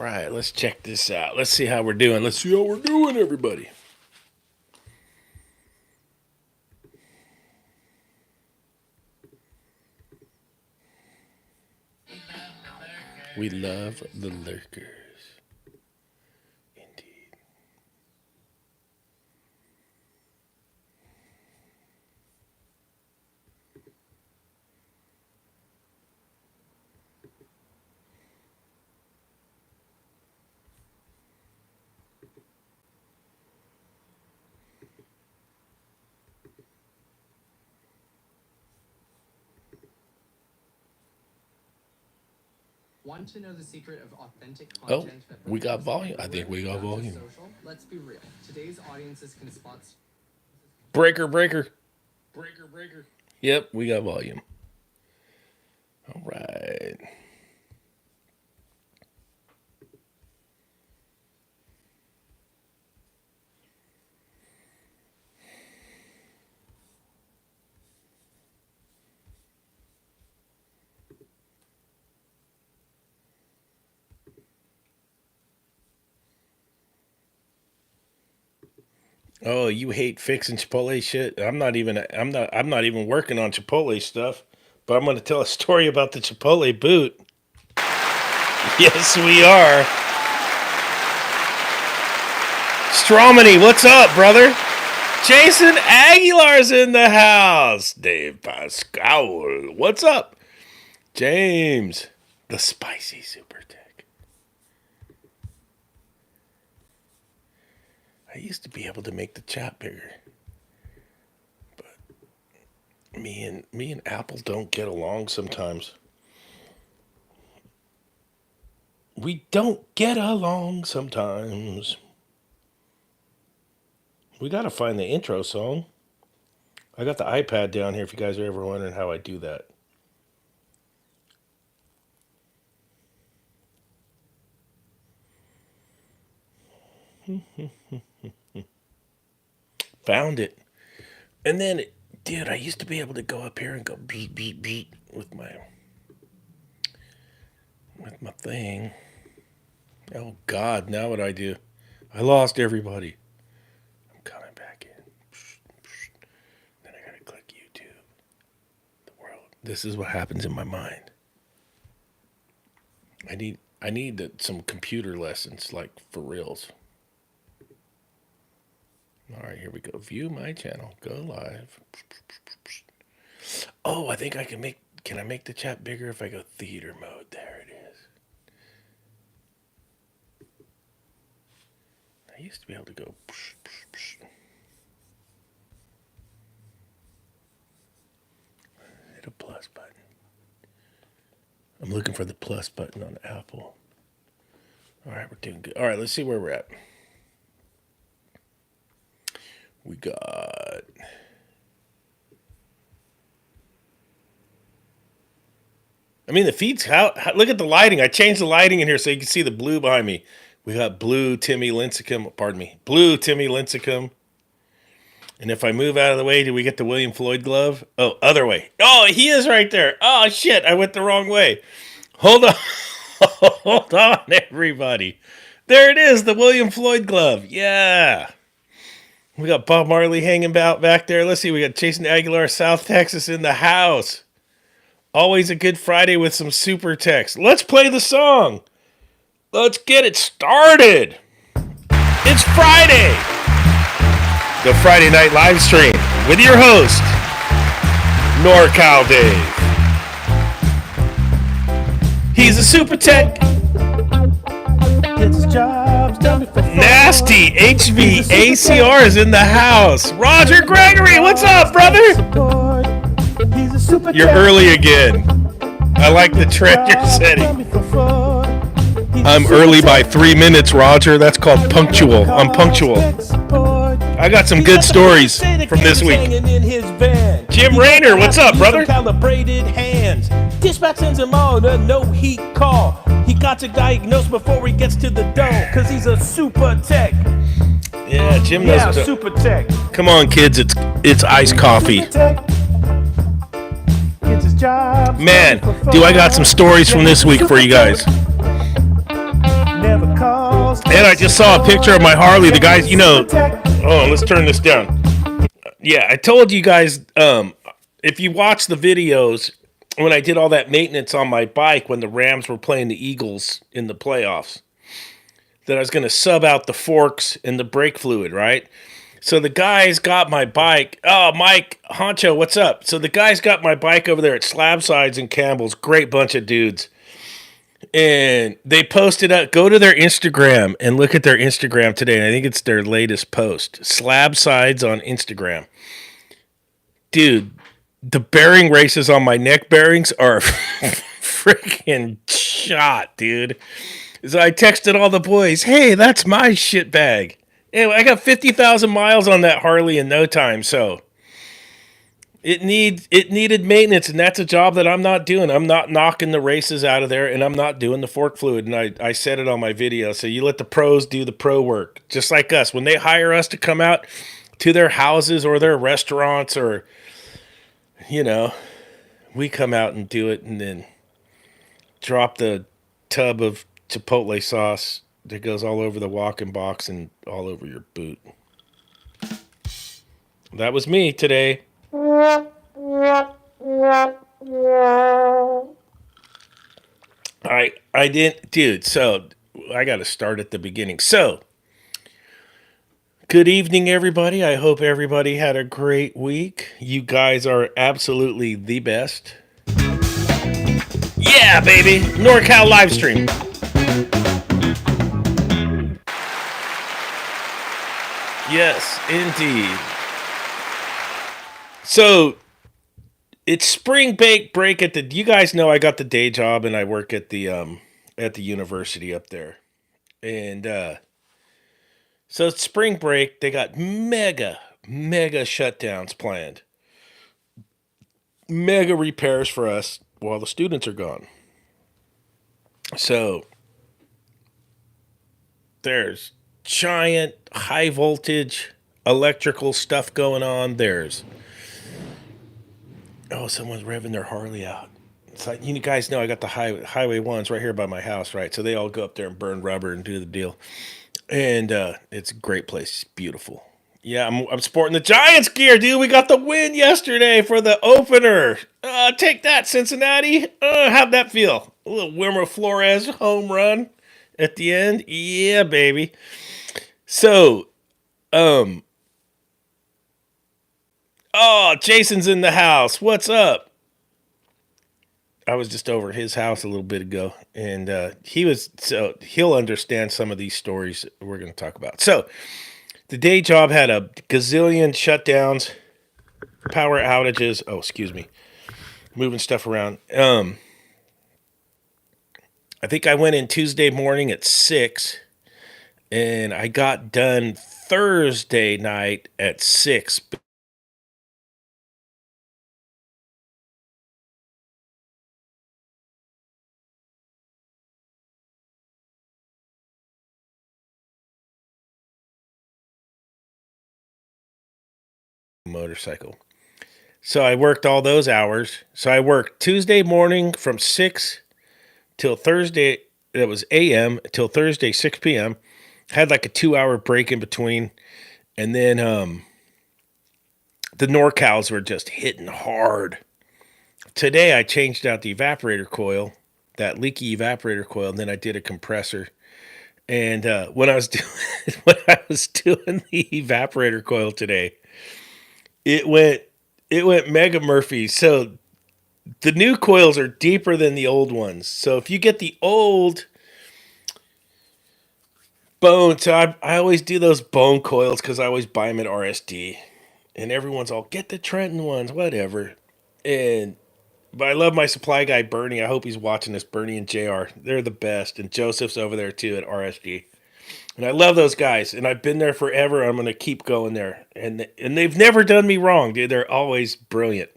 right, let's check this out. Let's see how we're doing. Let's see how we're doing, everybody. We love the lurkers. Indeed. Want to know the secret of authentic content? Oh, we got volume. I think we got volume. Social? Let's be real. Today's audiences can spot. Breaker. Yep, we got volume. All right. Oh, you hate fixing Chipotle shit? I'm not even working on Chipotle stuff, but I'm going to tell a story about the Chipotle boot. Yes, we are. Stromany, what's up, brother? Jason Aguilar's in the house. Dave Pascal, what's up? James, the spicy super tech. I used to be able to make the chat bigger, but me and Apple don't get along sometimes. We don't get along sometimes. We got to find the intro song. I got the iPad down here if you guys are ever wondering how I do that. Found it. And then, dude, I used to be able to go up here and go beat, beat, beat with my thing. Oh, God, now what I do? I lost everybody. I'm coming back in. Then I gotta click YouTube. The world. This is what happens in my mind. I need some computer lessons, like, for reals. All right, here we go. View my channel. Go live. Oh, I think I can make... Can I make the chat bigger if I go theater mode? There it is. I used to be able to go... Hit a plus button. I'm looking for the plus button on Apple. All right, we're doing good. All right, let's see where we're at. We got... I mean, the feed's... Look at the lighting. I changed the lighting in here so you can see the blue behind me. We got blue Timmy Lincecum. Pardon me. Blue Timmy Lincecum. And if I move out of the way, do we get the William Floyd glove? Oh, other way. Oh, he is right there. Oh, shit. I went the wrong way. Hold on. Hold on, everybody. There it is. The William Floyd glove. Yeah. We got Bob Marley hanging out back there. Let's see. We got Jason Aguilar, South Texas in the house. Always a good Friday with some super text. Let's play the song. Let's get it started. It's Friday. The Friday night live stream with your host, NorCal Dave. He's a super tech. Gets his jobs done before. Nasty H.V.A.C. is in the house. Roger Gregory, what's up, brother? He's a super You're early again. I like the trend you're setting. I'm early by 3 minutes, Roger. That's called punctual. I'm punctual. I got some good stories from this week. Jim Rayner, what's up, brother? Calibrated hands. Dispatch sends him on a no heat call. He got to diagnose before he gets to the door, cause he's a super tech. Yeah, Jim knows. Yeah, super tech. Come on, kids. It's iced coffee. Man, do I got some stories from this week for you guys. And I just saw a picture of my Harley. The guys, oh, let's turn this down. Yeah, I told you guys, if you watch the videos when I did all that maintenance on my bike when the Rams were playing the Eagles in the playoffs, that I was going to sub out the forks and the brake fluid, right? So the guys got my bike. Oh, Mike Honcho, what's up? So the guys got my bike over there at Slab Sides and Campbell's. Great bunch of dudes. And they posted up. Go to their Instagram and look at their Instagram today. And I think it's their latest post. Slab Sides on Instagram. Dude, the bearing races on my neck bearings are freaking shot, dude. So I texted all the boys, hey, that's my shit bag. Anyway, I got 50,000 miles on that Harley in no time, so it needed maintenance, and that's a job that I'm not doing. I'm not knocking the races out of there, and I'm not doing the fork fluid. And I said it on my video. So you let the pros do the pro work, just like us. When they hire us to come out to their houses or their restaurants, or we come out and do it, and then drop the tub of Chipotle sauce that goes all over the walking box and all over your boot. That was me today. I didn't, dude. So I got to start at the beginning. So, good evening, everybody. I hope everybody had a great week. You guys are absolutely the best. Yeah, baby. NorCal Livestream. Yes, indeed. So it's spring break at the. You guys know I got the day job and I work at the university up there, and so it's spring break. They got mega shutdowns planned, mega repairs for us while the students are gone. So there's giant high voltage electrical stuff going on. There's someone's revving their Harley out. It's like, you guys know I got the highway ones right here by my house, right? So they all go up there and burn rubber and do the deal. And it's a great place. It's beautiful. Yeah, I'm sporting the Giants gear, dude. We got the win yesterday for the opener. Take that, Cincinnati. How'd that feel? A little Wilmer Flores home run at the end. Yeah, baby. So, Jason's in the house. What's up? I was just over at his house a little bit ago, and he'll understand some of these stories we're going to talk about. So, the day job had a gazillion shutdowns, power outages. Oh, excuse me, moving stuff around. I think I went in Tuesday morning at 6, and I got done Thursday night at 6. Motorcycle. So I worked all those hours. So I worked Tuesday morning from 6 till Thursday. That was a.m. till Thursday 6 p.m. Had like a 2-hour break in between, and then the NorCals were just hitting hard. Today I changed out the evaporator coil, that leaky evaporator coil, and then I did a compressor. And when I was doing the evaporator coil today, it went mega Murphy. So the new coils are deeper than the old ones. So if you get the old bone, so I always do those bone coils because I always buy them at RSD, and everyone's all, get the Trenton ones, whatever. But I love my supply guy Bernie. I hope he's watching this. Bernie and JR, they're the best, and Joseph's over there too at RSD. And I love those guys, and I've been there forever. I'm going to keep going there. And they've never done me wrong, dude. They're always brilliant.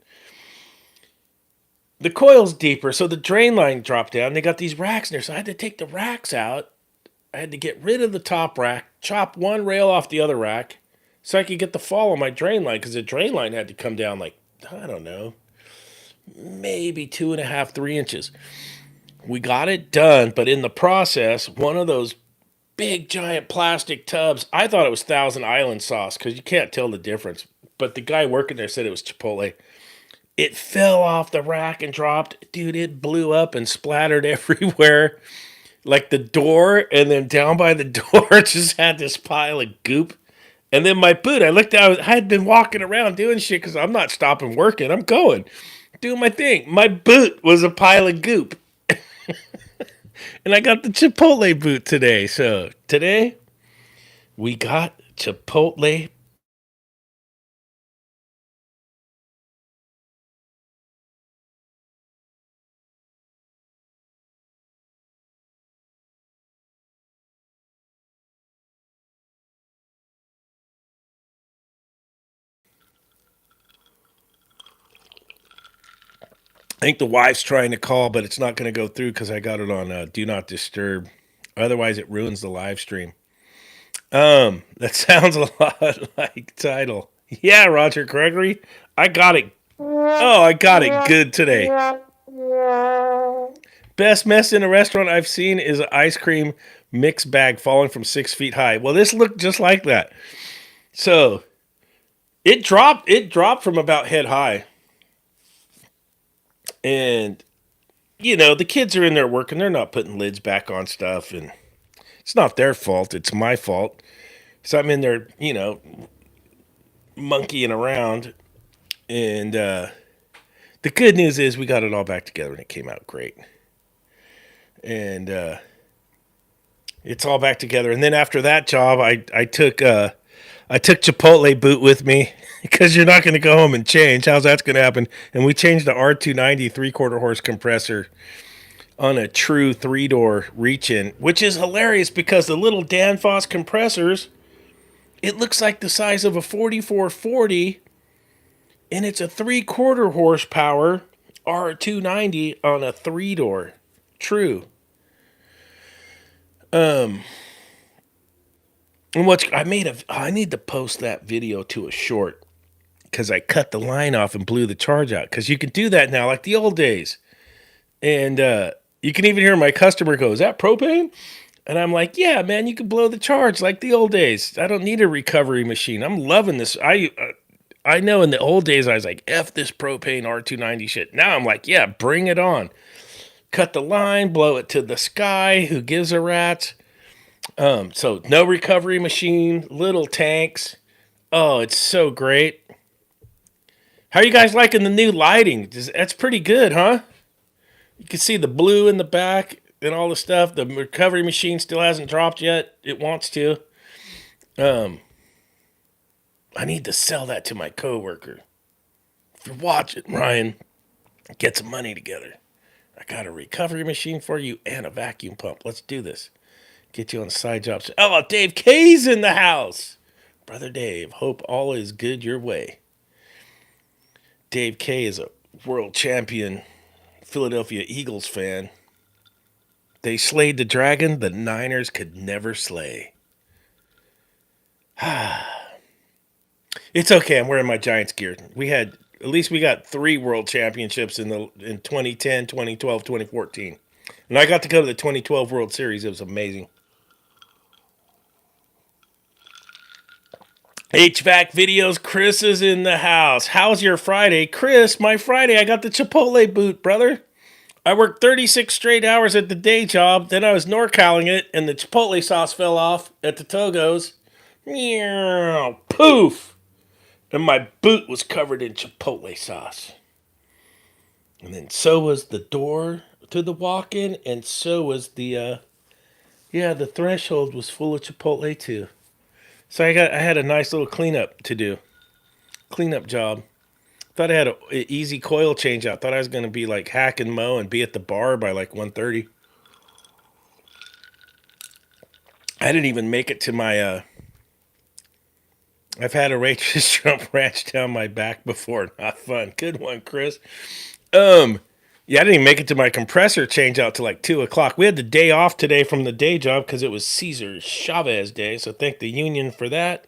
The coil's deeper, so the drain line dropped down. They got these racks in there, so I had to take the racks out. I had to get rid of the top rack, chop one rail off the other rack, so I could get the fall on my drain line, because the drain line had to come down like, I don't know, maybe 2.5, 3 inches. We got it done, but in the process, one of those big giant plastic tubs. I thought it was Thousand Island sauce because you can't tell the difference. But the guy working there said it was Chipotle. It fell off the rack and dropped. Dude, it blew up and splattered everywhere. Like the door, and then down by the door just had this pile of goop. And then my boot, I looked out, I had been walking around doing shit because I'm not stopping working. I'm going, doing my thing. My boot was a pile of goop. And I got the Chipotle boot today. So today, we got Chipotle. I think the wife's trying to call, but it's not going to go through because I got it on Do Not Disturb. Otherwise, it ruins the live stream. That sounds a lot like title. Yeah, Roger Gregory. I got it. Oh, I got it good today. Best mess in a restaurant I've seen is an ice cream mix bag falling from 6 feet high. Well, this looked just like that. So it dropped. It dropped from about head high. And you know, the kids are in there working. They're not putting lids back on stuff, and it's not their fault. It's my fault. So I'm in there, you know, monkeying around. And the good news is we got it all back together, and it came out great. And it's all back together. And then after that job, I took Chipotle boot with me because you're not going to go home and change. How's that going to happen? And we changed the R290 3/4 horse compressor on a true 3-door reach-in, which is hilarious because the little Danfoss compressors, it looks like the size of a 4440, and it's a 3/4 horsepower R290 on a 3-door true. And I need to post that video to a short because I cut the line off and blew the charge out because you can do that now like the old days. And you can even hear my customer go, "Is that propane?" And I'm like, "Yeah, man, you can blow the charge like the old days. I don't need a recovery machine. I'm loving this." I know in the old days I was like, "F this propane R290 shit." Now I'm like, "Yeah, bring it on. Cut the line, blow it to the sky. Who gives a rat?" So no recovery machine, little tanks. Oh, it's so great. How are you guys liking the new lighting? That's pretty good, huh? You can see the blue in the back and all the stuff. The recovery machine still hasn't dropped yet. It wants to. I need to sell that to my coworker. If you're watching, Ryan, get some money together. I got a recovery machine for you and a vacuum pump. Let's do this. Get you on side jobs. Oh, Dave K's in the house. Brother Dave, hope all is good your way. Dave K is a world champion Philadelphia Eagles fan. They slayed the dragon the Niners could never slay. It's okay. I'm wearing my Giants gear. We got 3 world championships in 2010, 2012, 2014. And I got to go to the 2012 World Series. It was amazing. H.V.A.C videos. Chris is in the house. How's your Friday? Chris, my Friday, I got the Chipotle boot, brother. I worked 36 straight hours at the day job. Then I was NorCaling it, and the Chipotle sauce fell off at the Togos. Meow. Poof. And my boot was covered in Chipotle sauce. And then so was the door to the walk-in, and so was the threshold was full of Chipotle too. So I had a nice little cleanup to do. Cleanup job. Thought I had an easy coil change out. Thought I was going to be like hack and mow and be at the bar by like 1:30. I didn't even make it to my I've had a waitress jump ranch down my back before. Not fun. Good one, Chris. Yeah, I didn't even make it to my compressor change out till like 2:00. We had the day off today from the day job because it was Cesar Chavez Day. So thank the union for that.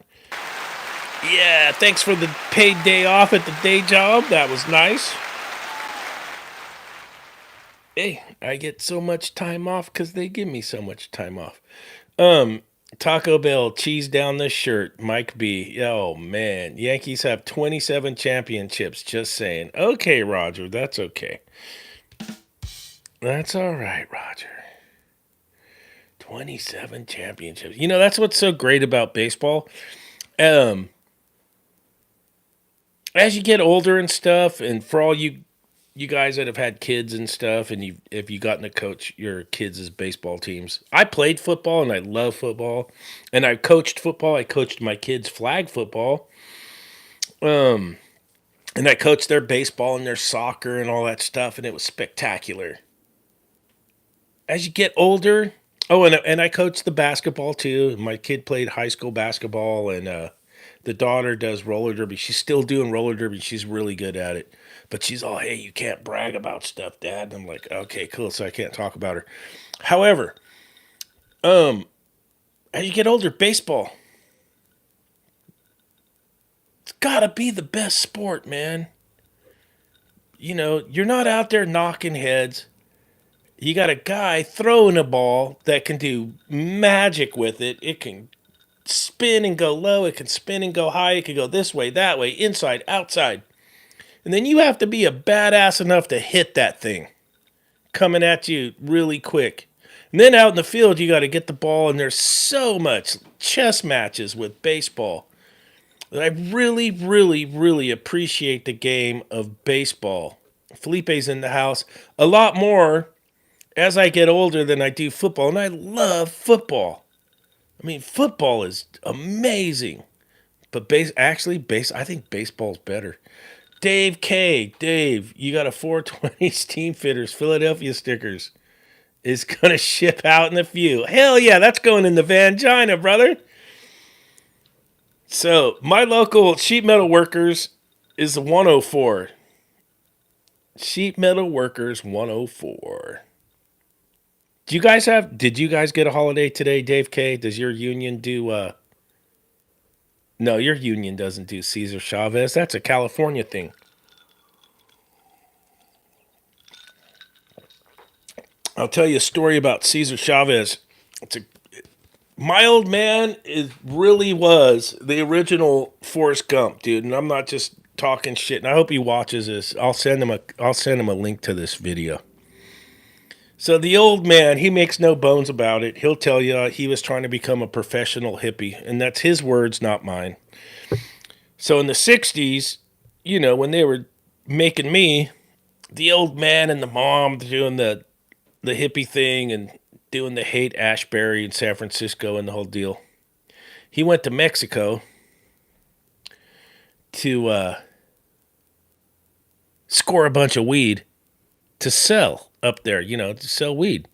Yeah, thanks for the paid day off at the day job. That was nice. Hey, I get so much time off because they give me so much time off. Taco Bell, cheese down the shirt. Mike B. Oh, man. Yankees have 27 championships. Just saying. Okay, Roger. That's okay. That's all right, Roger. 27 championships. You know, that's what's so great about baseball. Um, as you get older and stuff, and for all you guys that have had kids and stuff, and if you gotten to coach your kids' baseball teams, I played football and I love football, and I coached football. I coached my kids flag football, and I coached their baseball and their soccer and all that stuff, and it was spectacular. As you get older, oh, and I coached the basketball too. My kid played high school basketball, and the daughter does roller derby. She's still doing roller derby. She's really good at it. But she's all, hey, you can't brag about stuff, Dad. And I'm like, okay, cool. So I can't talk about her. However, as you get older, baseball, it's got to be the best sport, man. You know, you're not out there knocking heads. You got a guy throwing a ball that can do magic with it. It can spin and go low. It can spin and go high. It can go this way, that way, inside, outside. And then you have to be a badass enough to hit that thing coming at you really quick. And then out in the field, you got to get the ball, and there's so much chess matches with baseball. I really, really, really appreciate the game of baseball. Felipe's in the house a lot more as I get older than I do football, and I love football. I mean, football is amazing, but I think baseball's better. Dave K. Dave, you got a 420 Steam Fitters Philadelphia stickers. Is going to ship out in a few. Hell yeah, that's going in the Vangina, brother. So, my local sheet metal workers is the 104. Sheet metal workers 104. Did you guys get a holiday today, Dave K? Does your union do, no, your union doesn't do Cesar Chavez. That's a California thing. I'll tell you a story about Cesar Chavez. My old man really was the original Forrest Gump, dude, and I'm not just talking shit. And I hope he watches this. I'll send him a link to this video. So the old man, he makes no bones about it. He'll tell you he was trying to become a professional hippie, and that's his words, not mine. So in the 60s, you know, when they were making me, the old man and the mom doing the hippie thing and doing the hate Ashbury in San Francisco and the whole deal. He went to Mexico to score a bunch of weed to sell up there, you know, to sell weed.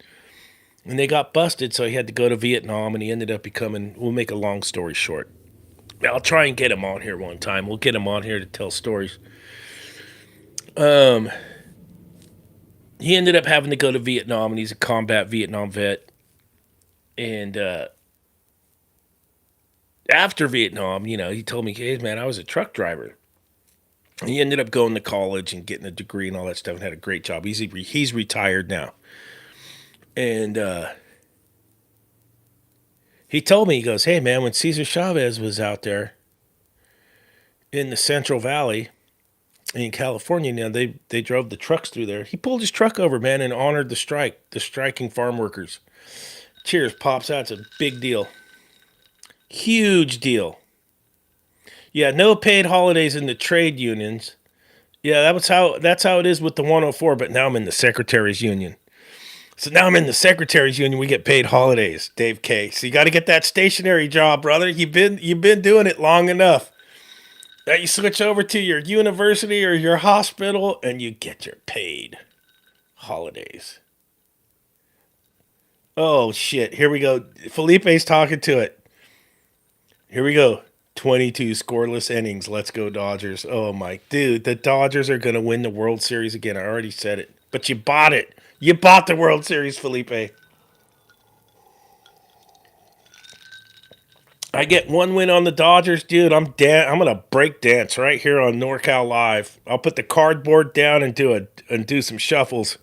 And they got busted, so he had to go to Vietnam, and he ended up becoming, we'll make a long story short. I'll try and get him on here one time. We'll get him on here to tell stories. He ended up having to go to Vietnam, and he's a combat Vietnam vet. And after Vietnam, you know, he told me, hey, man, I was a truck driver. And he ended up going to college and getting a degree and all that stuff and had a great job. He's retired now. And he told me, he goes, hey, man, when Cesar Chavez was out there in the Central Valley in California, you know, they drove the trucks through there. He pulled his truck over, man, and honored the striking farm workers. Cheers, pops out. It's a big deal. Huge deal. Yeah, no paid holidays in the trade unions. Yeah, that's how it is with the 104, but now I'm in the Secretaries Union. So now I'm in the Secretaries Union, we get paid holidays, Dave K. So you got to get that stationary job, brother. You've been doing it long enough. Now you switch over to your university or your hospital and you get your paid holidays. Oh shit, here we go. Felipe's talking to it. Here we go. 22 scoreless innings. Let's go Dodgers. Oh my dude, the Dodgers are going to win the World Series again. I already said it. But you bought it. You bought the World Series, Felipe. I get one win on the Dodgers, dude. I'm gonna break dance right here on NorCal Live. I'll put the cardboard down and do some shuffles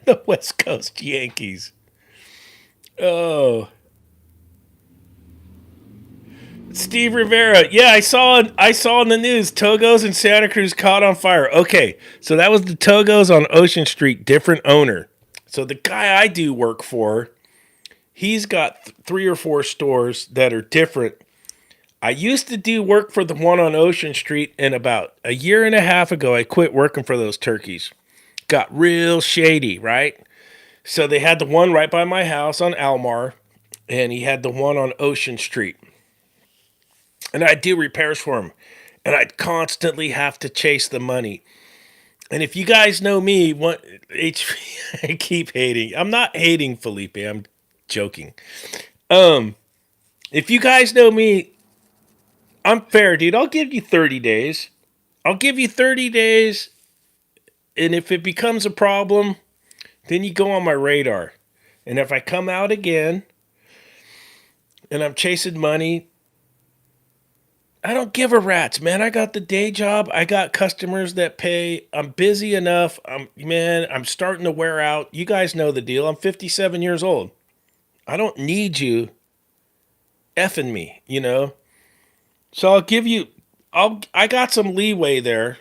The West Coast Yankees. Oh, Steve Rivera. Yeah, I saw in the news Togo's in Santa Cruz caught on fire. Okay, so that was the Togo's on Ocean Street, different owner. So the guy I do work for, he's got 3 or 4 stores that are different. I used to do work for the one on Ocean Street, and about a year and a half ago, I quit working for those turkeys. Got real shady, right? So they had the one right by my house on Almar, and he had the one on Ocean Street. And I'd do repairs for him, and I'd constantly have to chase the money. And if you guys know me, what I keep hating. I'm not hating Felipe. I'm joking. If you guys know me, I'm fair, dude. I'll give you 30 days. I'll give you 30 days, and if it becomes a problem, then you go on my radar. And if I come out again and I'm chasing money, I don't give a rat's, man. I got the day job. I got customers that pay. I'm busy enough. I'm starting to wear out. You guys know the deal. I'm 57 years old. I don't need you effing me, you know? So I'll give you I got some leeway there.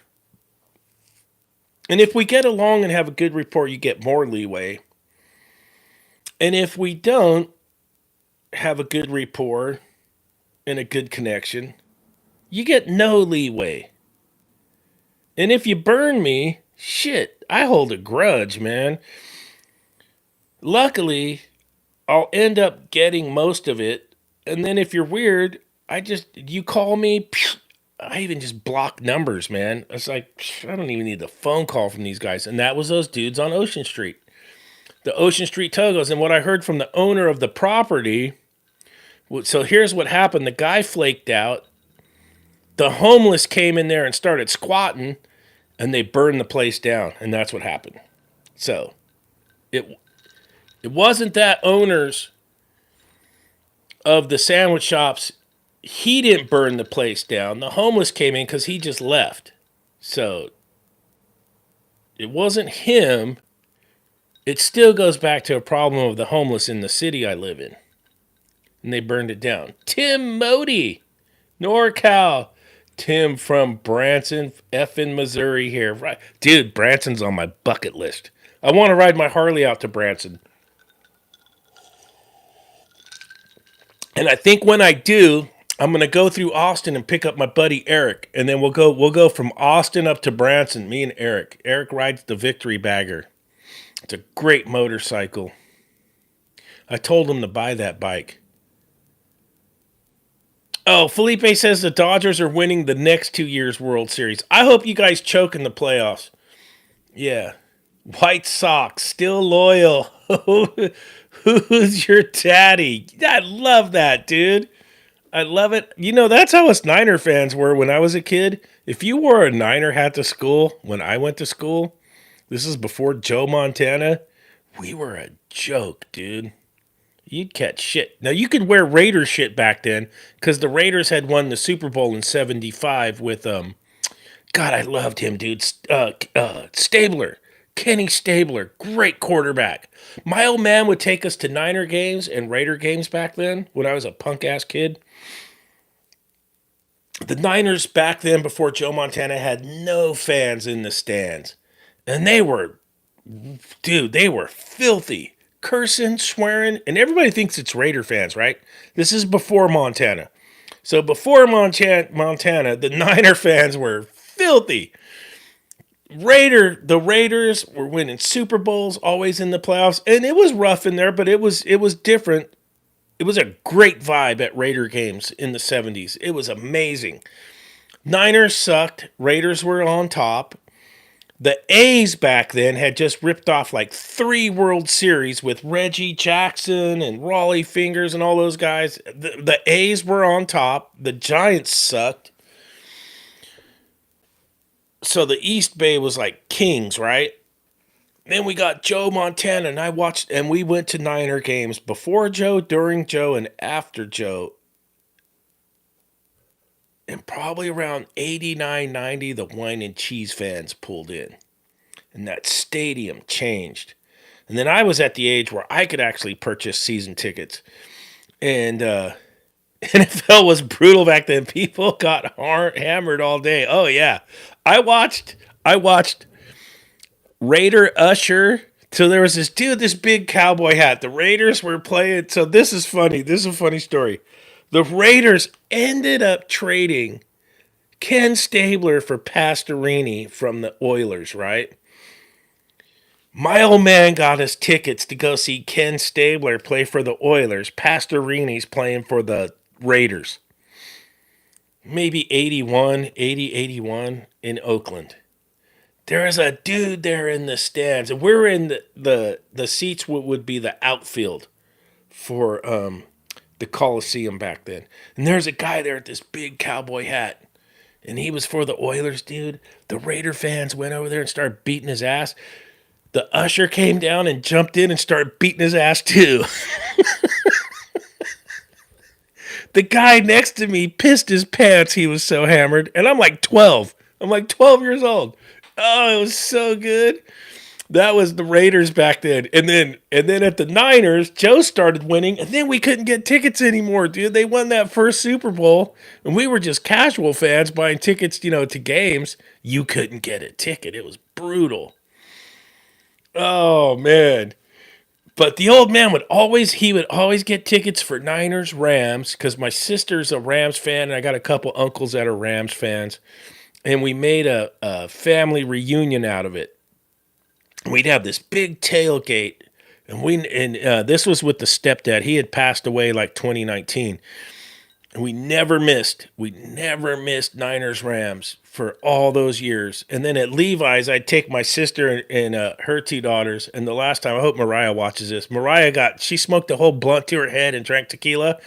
And if we get along and have a good report, you get more leeway. And if we don't have a good rapport and a good connection, you get no leeway. And if you burn me, shit, I hold a grudge, man. Luckily, I'll end up getting most of it. And then if you're weird, you call me, I even just block numbers, man. It's like, I don't even need the phone call from these guys. And that was those dudes on Ocean Street, the Ocean Street Togos. And what I heard from the owner of the property, so here's what happened. The guy flaked out. The homeless came in there and started squatting, and they burned the place down. And that's what happened. So it wasn't that owners of the sandwich shops, he didn't burn the place down. The homeless came in because he just left. So it wasn't him. It still goes back to a problem of the homeless in the city I live in. And they burned it down. Tim Modi, NorCal. Tim from Branson, effing Missouri here. Right. Dude, Branson's on my bucket list. I want to ride my Harley out to Branson. And I think when I do, I'm gonna go through Austin and pick up my buddy Eric, and then we'll go from Austin up to Branson. Me and Eric. Eric rides the Victory Bagger. It's a great motorcycle. I told him to buy that bike. Oh, Felipe says the Dodgers are winning the next 2 years World Series. I hope you guys choke in the playoffs. Yeah. White Sox, still loyal. Who's your daddy? I love that, dude. I love it. You know, that's how us Niner fans were when I was a kid. If you wore a Niner hat to school when I went to school, this is before Joe Montana, we were a joke, dude. You'd catch shit. Now, you could wear Raiders shit back then because the Raiders had won the Super Bowl in 75 with, God, I loved him, dude. Stabler. Kenny Stabler. Great quarterback. My old man would take us to Niner games and Raider games back then when I was a punk ass kid. The Niners back then, before Joe Montana, had no fans in the stands. And they were filthy. Cursing, swearing, and everybody thinks it's Raider fans, right? This is before Montana. So before Montana, the Niner fans were filthy. The Raiders were winning Super Bowls, always in the playoffs, and it was rough in there, but it was different. It was a great vibe at Raider games in the 70s. It was amazing. Niners sucked. Raiders were on top. The A's back then had just ripped off like 3 World Series with Reggie Jackson and Raleigh Fingers and all those guys. The A's were on top. The Giants sucked. So the East Bay was like kings, right? Then we got Joe Montana, and I watched, and we went to Niner games before Joe, during Joe, and after Joe. And probably around 89, 90, the wine and cheese fans pulled in. and that stadium changed. And then I was at the age where I could actually purchase season tickets. And NFL was brutal back then. People got hammered all day. Oh yeah. I watched Raider Usher. So there was this dude, this big cowboy hat. The Raiders were playing. So this is funny. This is a funny story. The Raiders ended up trading Ken Stabler for Pastorini from the Oilers, right? My old man got us tickets to go see Ken Stabler play for the Oilers. Pastorini's playing for the Raiders. Maybe 81, 80, 81 in Oakland. There is a dude there in the stands, and we're in the seats would be the outfield for the Coliseum back then. And there's a guy there with this big cowboy hat, and he was for the Oilers, dude. The Raider fans went over there and started beating his ass. The usher came down and jumped in and started beating his ass too. The guy next to me pissed his pants. He was so hammered. And I'm like 12. I'm like 12 years old. Oh, it was so good. That was the Raiders back then. And then at the Niners, Joe started winning, and then we couldn't get tickets anymore, dude. They won that first Super Bowl, and we were just casual fans buying tickets, to games. You couldn't get a ticket. It was brutal. Oh man. But the old man would always get tickets for Niners, Rams, because my sister's a Rams fan, and I got a couple uncles that are Rams fans. And we made a family reunion out of it. We'd have this big tailgate, and this was with the stepdad. He had passed away like 2019. And we never missed Niners Rams for all those years. And then at Levi's, I'd take my sister and her two daughters. And the last time, I hope Mariah watches this. She smoked a whole blunt to her head and drank tequila.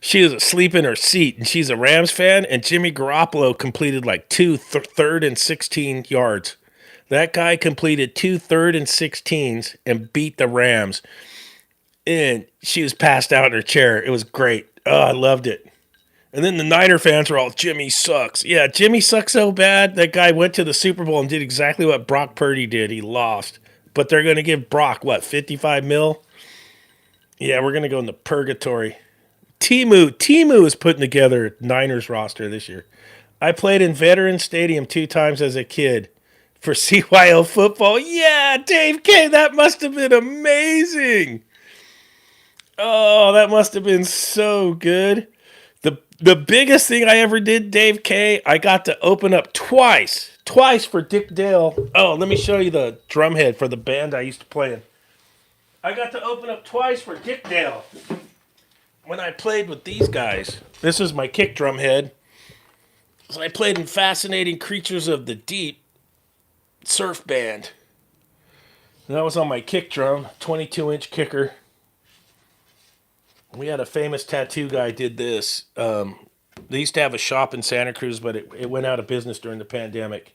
She was asleep in her seat, and she's a Rams fan. And Jimmy Garoppolo completed like two third and 16 yards. That guy completed 2 third and 16s and beat the Rams. And she was passed out in her chair. It was great. Oh, I loved it. And then the Niner fans were all, Jimmy sucks. Yeah, Jimmy sucks so bad. That guy went to the Super Bowl and did exactly what Brock Purdy did. He lost. But they're going to give Brock, 55 mil? Yeah, we're going to go into purgatory. Timu is putting together a Niners roster this year. I played in Veterans Stadium 2 times as a kid for CYO football. Yeah, Dave K, that must have been amazing. Oh, that must have been so good. The biggest thing I ever did, Dave K, I got to open up twice for Dick Dale. Oh, let me show you the drum head for the band I used to play in. I got to open up twice for Dick Dale when I played with these guys. This is my kick drum head. So I played in Fascinating Creatures of the Deep surf band. And that was on my kick drum, 22-inch kicker. We had a famous tattoo guy did this. They used to have a shop in Santa Cruz, but it went out of business during the pandemic.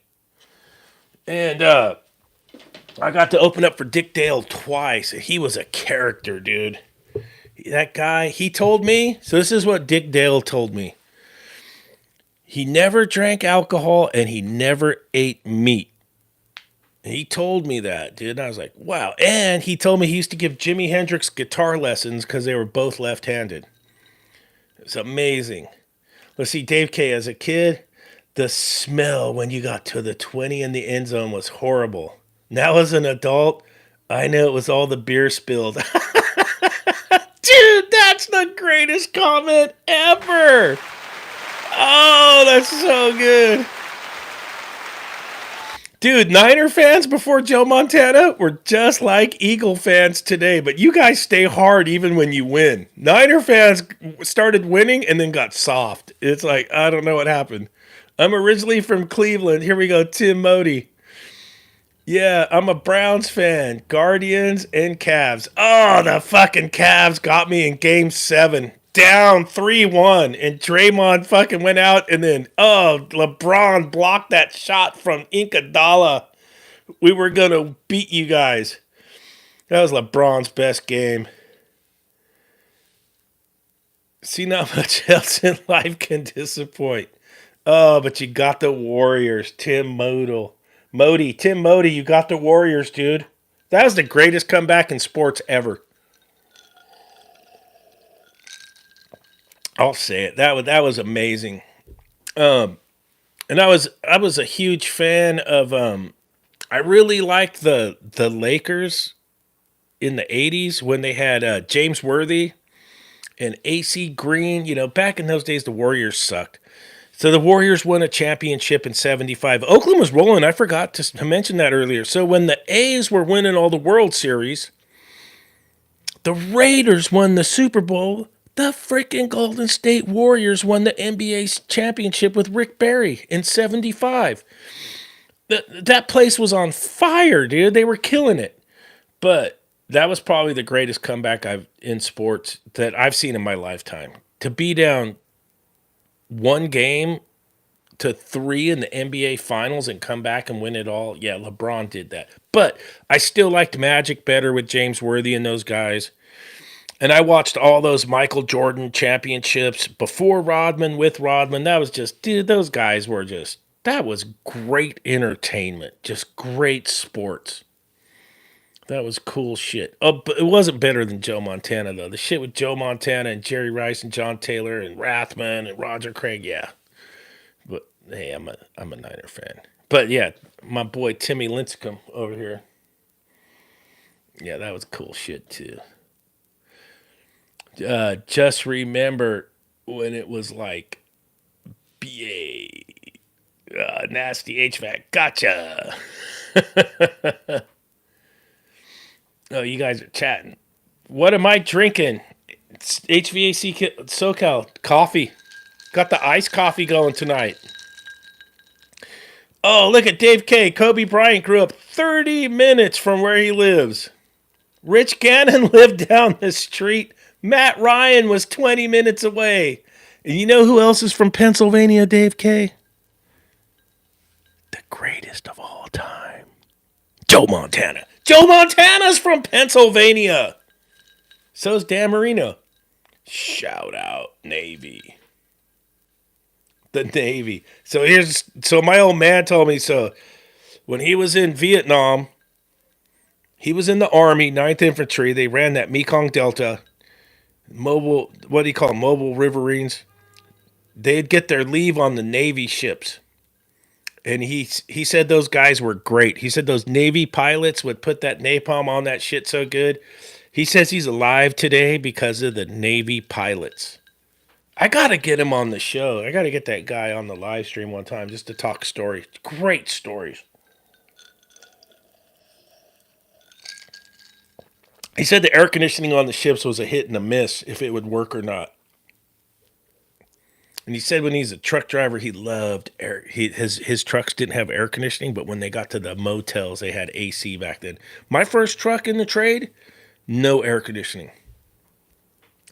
And I got to open up for Dick Dale twice. He was a character, dude. That guy, he told me, so this is what Dick Dale told me. He never drank alcohol and he never ate meat. He told me that, dude. And I was like, wow. And he told me he used to give Jimi Hendrix guitar lessons because they were both left-handed. It's amazing. Let's see, Dave K, as a kid, the smell when you got to the 20 in the end zone was horrible. Now as an adult, I know it was all the beer spilled. Dude, that's the greatest comment ever. Oh, that's so good. Dude, Niner fans before Joe Montana were just like Eagle fans today, but you guys stay hard even when you win. Niner fans started winning and then got soft. It's like, I don't know what happened. I'm originally from Cleveland. Here we go, Tim Modi. Yeah, I'm a Browns fan. Guardians and Cavs. Oh, the fucking Cavs got me in game 7. Down 3-1, and Draymond fucking went out, and then, LeBron blocked that shot from Iguodala. We were going to beat you guys. That was LeBron's best game. See, not much else in life can disappoint. Oh, but you got the Warriors, Tim Modal. Tim Modi, you got the Warriors, dude. That was the greatest comeback in sports ever. I'll say it. That was amazing. And I was a huge fan of. I really liked the Lakers in the '80s when they had James Worthy and AC Green. You know, back in those days, the Warriors sucked. So the Warriors won a championship in '75. Oakland was rolling. I forgot to mention that earlier. So when the A's were winning all the World Series, the Raiders won the Super Bowl. The freaking Golden State Warriors won the NBA championship with Rick Barry in '75. That place was on fire, dude. They were killing it. But that was probably the greatest comeback I've in sports that I've seen in my lifetime. To be down one game to three in the NBA finals and come back and win it all. Yeah, LeBron did that. But I still liked Magic better with James Worthy and those guys. And I watched all those Michael Jordan championships before Rodman, with Rodman. That was just, dude, those guys were just, that was great entertainment. Just great sports. That was cool shit. Oh, but it wasn't better than Joe Montana, though. The shit with Joe Montana and Jerry Rice and John Taylor and Rathman and Roger Craig, yeah. But hey, I'm a Niner fan. But yeah, my boy Timmy Lincecum over here. Yeah, that was cool shit too. Just remember when it was like BA nasty HVAC. Gotcha. Oh, you guys are chatting. What am I drinking? It's HVAC SoCal coffee. Got the iced coffee going tonight. Oh, look at Dave K. Kobe Bryant grew up 30 minutes from where he lives. Rich Gannon lived down the street. Matt Ryan was 20 minutes away. And you know who else is from Pennsylvania, Dave K? The greatest of all time. Joe Montana. Joe Montana's from Pennsylvania. So's Dan Marino. Shout out, Navy. The Navy. So my old man told me, so when he was in Vietnam, he was in the Army, 9th Infantry. They ran that Mekong Delta. Mobile, what do you call them? Mobile riverines. They'd get their leave on the Navy ships. And he said those guys were great. He said those Navy pilots would put that napalm on that shit so good. He says he's alive today because of the Navy pilots. I got to get him on the show. I got to get that guy on the live stream one time just to talk stories. Great stories. He said the air conditioning on the ships was a hit and a miss if it would work or not. And he said when he's a truck driver, he loved air. His trucks didn't have air conditioning, but when they got to the motels, they had AC back then. My first truck in the trade, no air conditioning.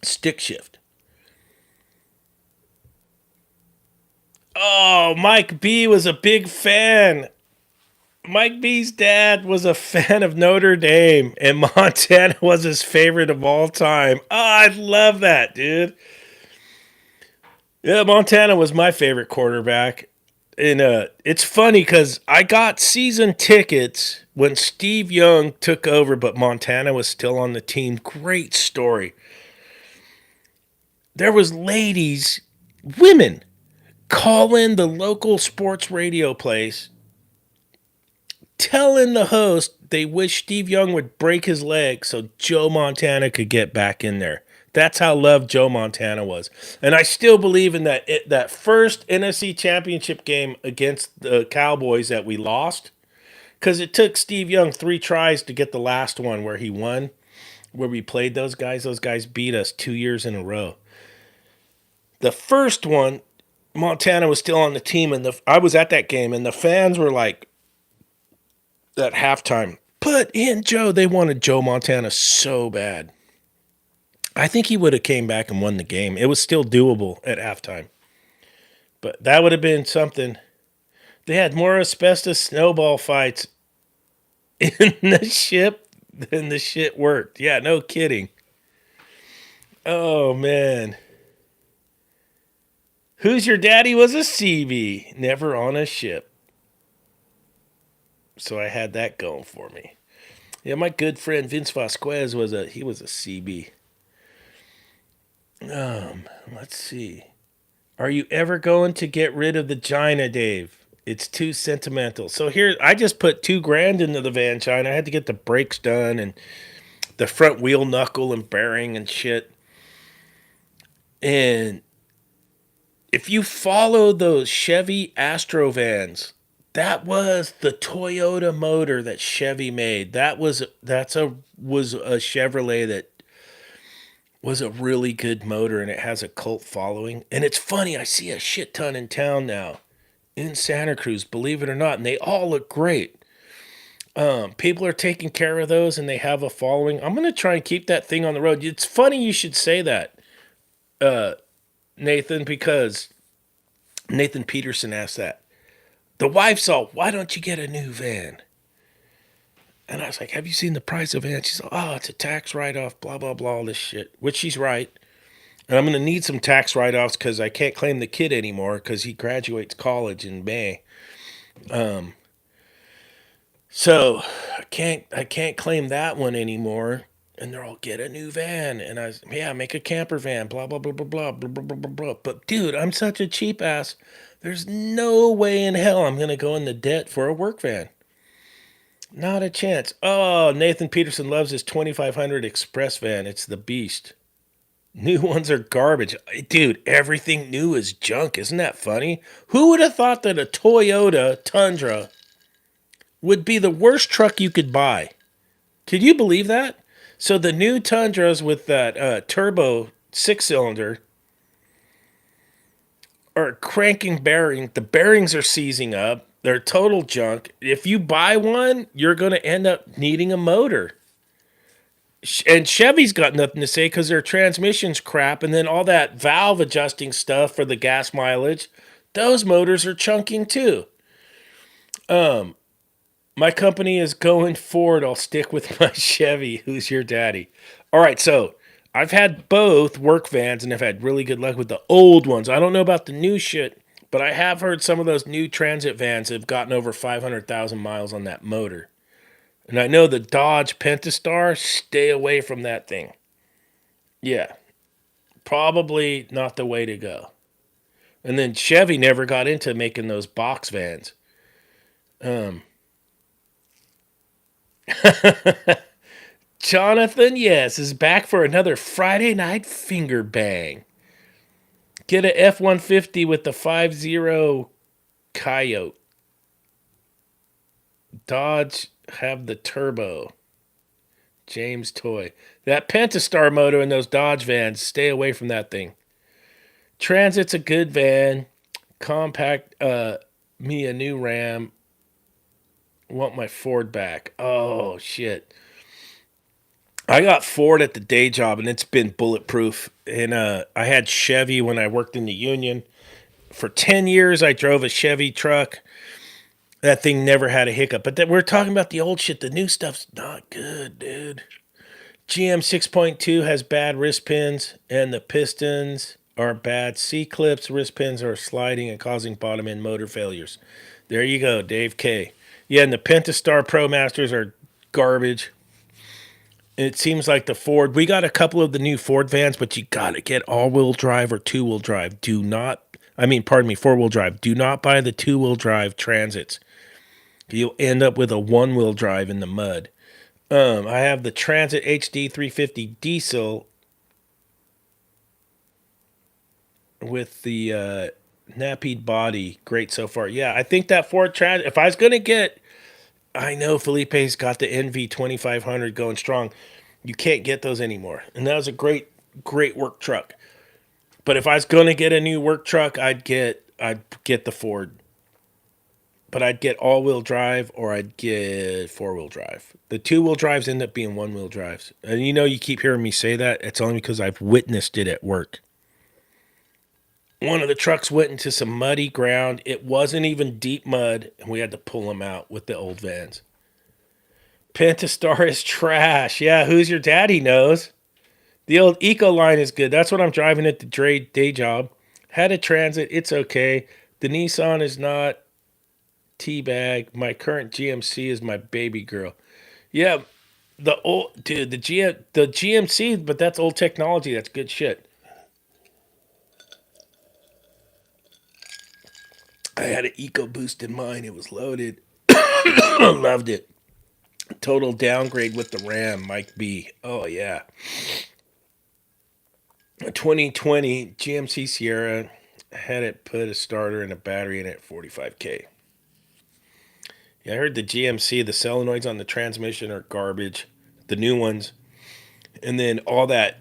Stick shift. Oh, Mike B was a big fan. Mike B's dad was a fan of Notre Dame, and Montana was his favorite of all time. Oh, I love that, dude. Yeah, Montana was my favorite quarterback. And it's funny because I got season tickets when Steve Young took over, but Montana was still on the team. Great story. There was ladies, women, calling the local sports radio place, telling the host they wish Steve Young would break his leg so Joe Montana could get back in there. That's how loved Joe Montana was. And I still believe in that first NFC championship game against the Cowboys that we lost, because it took Steve Young 3 tries to get the last one where he won, where we played those guys. Those guys beat us 2 years in a row. The first one, Montana was still on the team, and I was at that game, and the fans were like, at halftime, put in Joe. They wanted Joe Montana so bad. I think he would have came back and won the game. It was still doable at halftime. But that would have been something. They had more asbestos snowball fights in the ship than the shit worked. Yeah, no kidding. Oh, man. Who's Your Daddy was a CB, never on a ship. So I had that going for me. Yeah, my good friend Vince Vasquez was a CB. Let's see. Are you ever going to get rid of the China, Dave? It's too sentimental. So here, I just put $2,000 into the van China. I had to get the brakes done and the front wheel knuckle and bearing and shit. And if you follow those Chevy Astro vans, that was the Toyota motor that Chevy made. Was a Chevrolet that was a really good motor, and it has a cult following. And it's funny, I see a shit ton in town now in Santa Cruz, believe it or not, and they all look great. People are taking care of those and they have a following. I'm gonna try and keep that thing on the road. It's funny you should say that, Nathan, because Nathan Peterson asked that. The wife's all, why don't you get a new van? And I was like, have you seen the price of it? She's like, oh, it's a tax write-off, blah, blah, blah, all this shit. Which she's right. And I'm going to need some tax write-offs because I can't claim the kid anymore because he graduates college in May. So I can't claim that one anymore. And they're all, get a new van. And yeah, make a camper van, blah, blah, blah, blah, blah, blah, blah, blah, blah, blah. But dude, I'm such a cheap ass. There's no way in hell I'm going to go into debt for a work van. Not a chance. Oh, Nathan Peterson loves his 2500 Express van. It's the beast. New ones are garbage. Dude, everything new is junk. Isn't that funny? Who would have thought that a Toyota Tundra would be the worst truck you could buy? Could you believe that? So the new Tundras with that turbo 6-cylinder are cranking bearing. The bearings are seizing up. They're total junk. If you buy one, you're going to end up needing a motor. And Chevy's got nothing to say because their transmission's crap. And then all that valve adjusting stuff for the gas mileage, those motors are chunking too. My company is going forward. I'll stick with my Chevy. Who's your daddy? All right, so I've had both work vans and I've had really good luck with the old ones. I don't know about the new shit, but I have heard some of those new transit vans have gotten over 500,000 miles on that motor. And I know the Dodge Pentastar, stay away from that thing. Yeah, probably not the way to go. And then Chevy never got into making those box vans. Jonathan, yes, is back for another Friday night finger bang. Get a F-150 with the 5.0 Coyote. Dodge have the turbo. James Toy. That Pentastar motor in those Dodge vans, stay away from that thing. Transit's a good van. Compact, me a new Ram. Want my Ford back. Oh, shit. I got Ford at the day job, and it's been bulletproof. And I had Chevy when I worked in the union. For 10 years, I drove a Chevy truck. That thing never had a hiccup. But we're talking about the old shit. The new stuff's not good, dude. GM 6.2 has bad wrist pins, and the pistons are bad. C-clips, wrist pins are sliding and causing bottom end motor failures. There you go, Dave K. Yeah, and the Pentastar Pro Masters are garbage. It seems like the Ford, we got a couple of the new Ford vans, but you got to get all-wheel drive or two-wheel drive. Four-wheel drive. Do not buy the two-wheel drive Transits. You'll end up with a one-wheel drive in the mud. I have the Transit HD 350 diesel with the nappied body. Great so far. Yeah, I think that Ford Transit, if I was going to get, I know Felipe's got the NV 2500 going strong. You can't get those anymore. And that was a great, great work truck. But if I was going to get a new work truck, I'd get the Ford. But I'd get all-wheel drive or I'd get four-wheel drive. The two-wheel drives end up being one-wheel drives. And you keep hearing me say that. It's only because I've witnessed it at work. One of the trucks went into some muddy ground. It wasn't even deep mud, and we had to pull them out with the old vans. Pentastar is trash. Yeah, who's your daddy knows. The old Eco line is good. That's what I'm driving at the day job. Had a Transit. It's okay. The Nissan is not Teabag. My current GMC is my baby girl. Yeah, the old dude, the GMC, but that's old technology. That's good shit. I had an EcoBoost in mine. It was loaded. Loved it. Total downgrade with the RAM, Mike B. Oh yeah. A 2020 GMC Sierra had it put a starter and a battery in it at 45K. Yeah, I heard the GMC, the solenoids on the transmission are garbage. The new ones. And then all that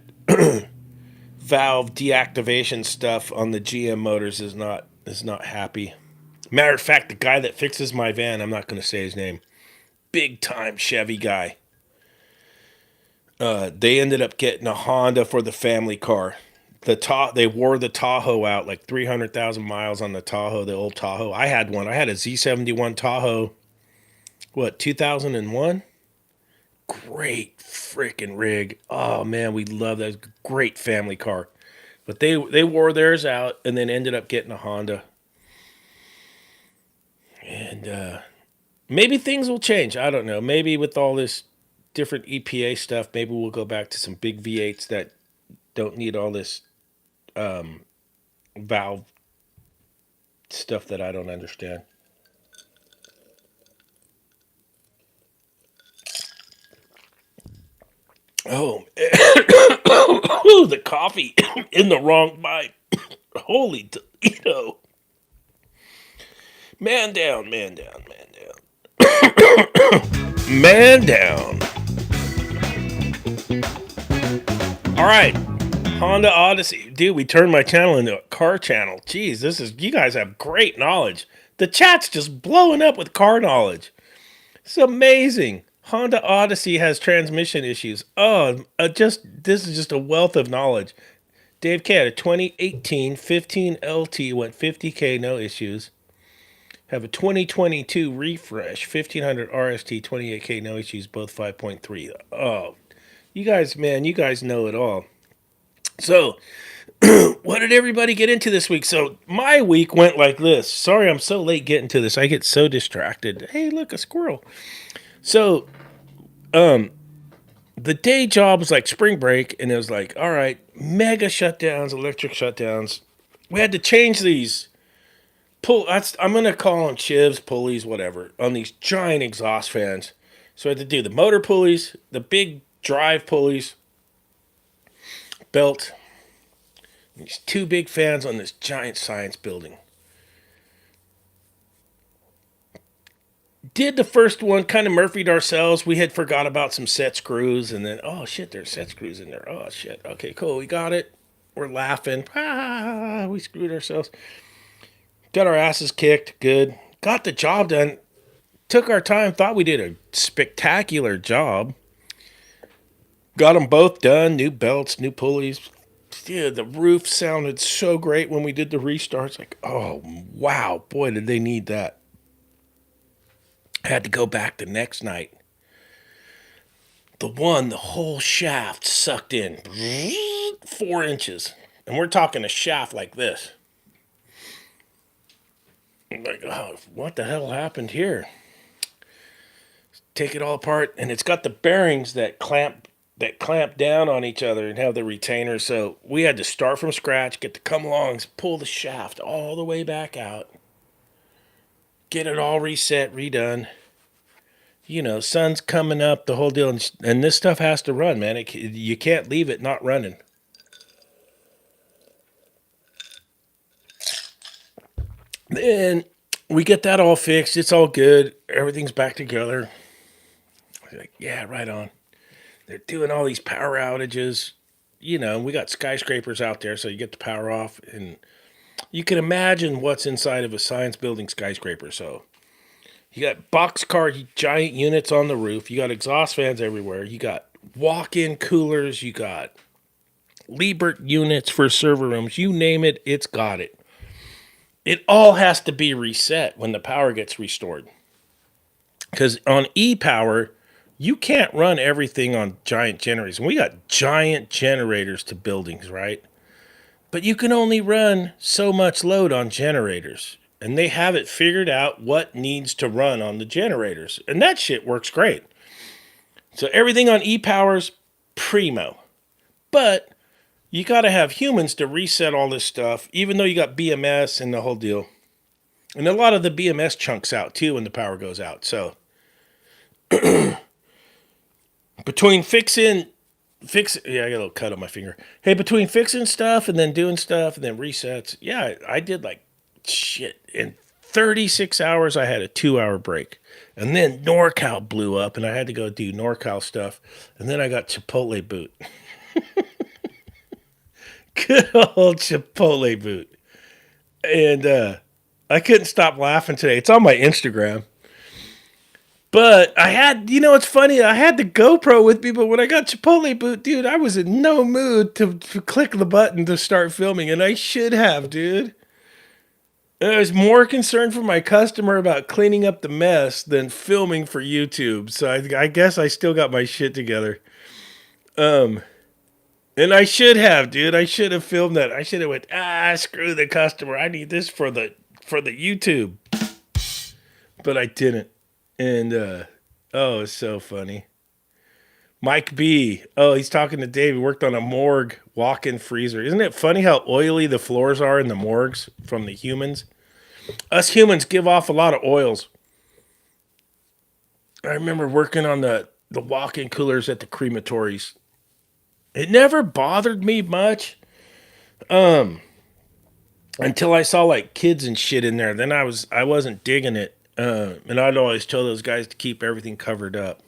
valve deactivation stuff on the GM motors is not happy. Matter of fact, the guy that fixes my van, I'm not going to say his name, big time Chevy guy. They ended up getting a Honda for the family car. They wore the Tahoe out, like 300,000 miles on the Tahoe, the old Tahoe. I had one. I had a Z71 Tahoe. What, 2001? Great freaking rig. Oh man, we love that. Great family car. But they wore theirs out and then ended up getting a Honda. And maybe things will change. I don't know. Maybe with all this different EPA stuff, maybe we'll go back to some big V8s that don't need all this valve stuff that I don't understand. Oh, the coffee in the wrong bite. Holy Toledo. Man down, man down, man down. Man down. All right. Honda Odyssey. Dude, we turned my channel into a car channel. Jeez, you guys have great knowledge. The chat's just blowing up with car knowledge. It's amazing. Honda Odyssey has transmission issues. Oh, this is just a wealth of knowledge. Dave K had a 2018 15 LT, went 50K, no issues. Have a 2022 refresh, 1500 RST, 28K, no issues, both 5.3. Oh, you guys, man, you guys know it all. So, what did everybody get into this week? So, my week went like this. Sorry, I'm so late getting to this. I get so distracted. Hey, look, a squirrel. So, the day job was like spring break, and it was like, all right, mega shutdowns, electric shutdowns. We had to change these I'm gonna call them shivs, pulleys, whatever, on these giant exhaust fans. So I had to do the motor pulleys, the big drive pulleys, belt, these two big fans on this giant science building. Did the first one, kind of Murphy'd ourselves. We had forgot about some set screws, and then, oh shit, there's set screws in there. Oh shit, okay, cool, we got it. We're laughing. We screwed ourselves. Got our asses kicked, good. Got the job done. Took our time, thought we did a spectacular job. Got them both done, new belts, new pulleys. Yeah, the roof sounded so great when we did the restarts. Like, oh, wow, boy, did they need that. I had to go back the next night. The whole shaft sucked in 4 inches. And we're talking a shaft like this. I'm like, oh, what the hell happened here? Take it all apart, and it's got the bearings that clamp down on each other and have the retainers. So we had to start from scratch, get the come alongs, pull the shaft all the way back out, get it all reset, redone. You know, sun's coming up, the whole deal, and this stuff has to run, man. You can't leave it not running. Then we get that all fixed. It's all good. Everything's back together. Like, yeah, right on. They're doing all these power outages. You know, we got skyscrapers out there, so you get the power off. And you can imagine what's inside of a science building skyscraper. So you got boxcar giant units on the roof. You got exhaust fans everywhere. You got walk-in coolers. You got Liebert units for server rooms. You name it, it's got it. It all has to be reset when the power gets restored. Because on e-power, you can't run everything on giant generators. And we got giant generators to buildings, right? But you can only run so much load on generators. and they have it figured out what needs to run on the generators. And that shit works great. So everything on e-power's primo. But you got to have humans to reset all this stuff, even though you got BMS and the whole deal. And a lot of the BMS chunks out too when the power goes out. So between yeah, I got a little cut on my finger. Hey, between fixing stuff and then doing stuff and then resets, yeah, I did like shit. In 36 hours, I had a 2-hour break. And then NorCal blew up and I had to go do NorCal stuff. And then I got Chipotle boot. Good old Chipotle boot. And I couldn't stop laughing today. It's on my Instagram. But I had, it's funny. I had the GoPro with me, but when I got Chipotle boot, dude, I was in no mood to click the button to start filming, and I should have, dude. I was more concerned for my customer about cleaning up the mess than filming for YouTube. So I guess I still got my shit together. And I should have, dude. I should have filmed that. I should have went, screw the customer. I need this for the YouTube. But I didn't. And oh, it's so funny. Mike B. Oh, he's talking to Dave. He worked on a morgue walk-in freezer. Isn't it funny how oily the floors are in the morgues from the humans? Us humans give off a lot of oils. I remember working on the walk-in coolers at the crematories. It never bothered me much. Until I saw like kids and shit in there. Then I wasn't digging it. And I'd always tell those guys to keep everything covered up.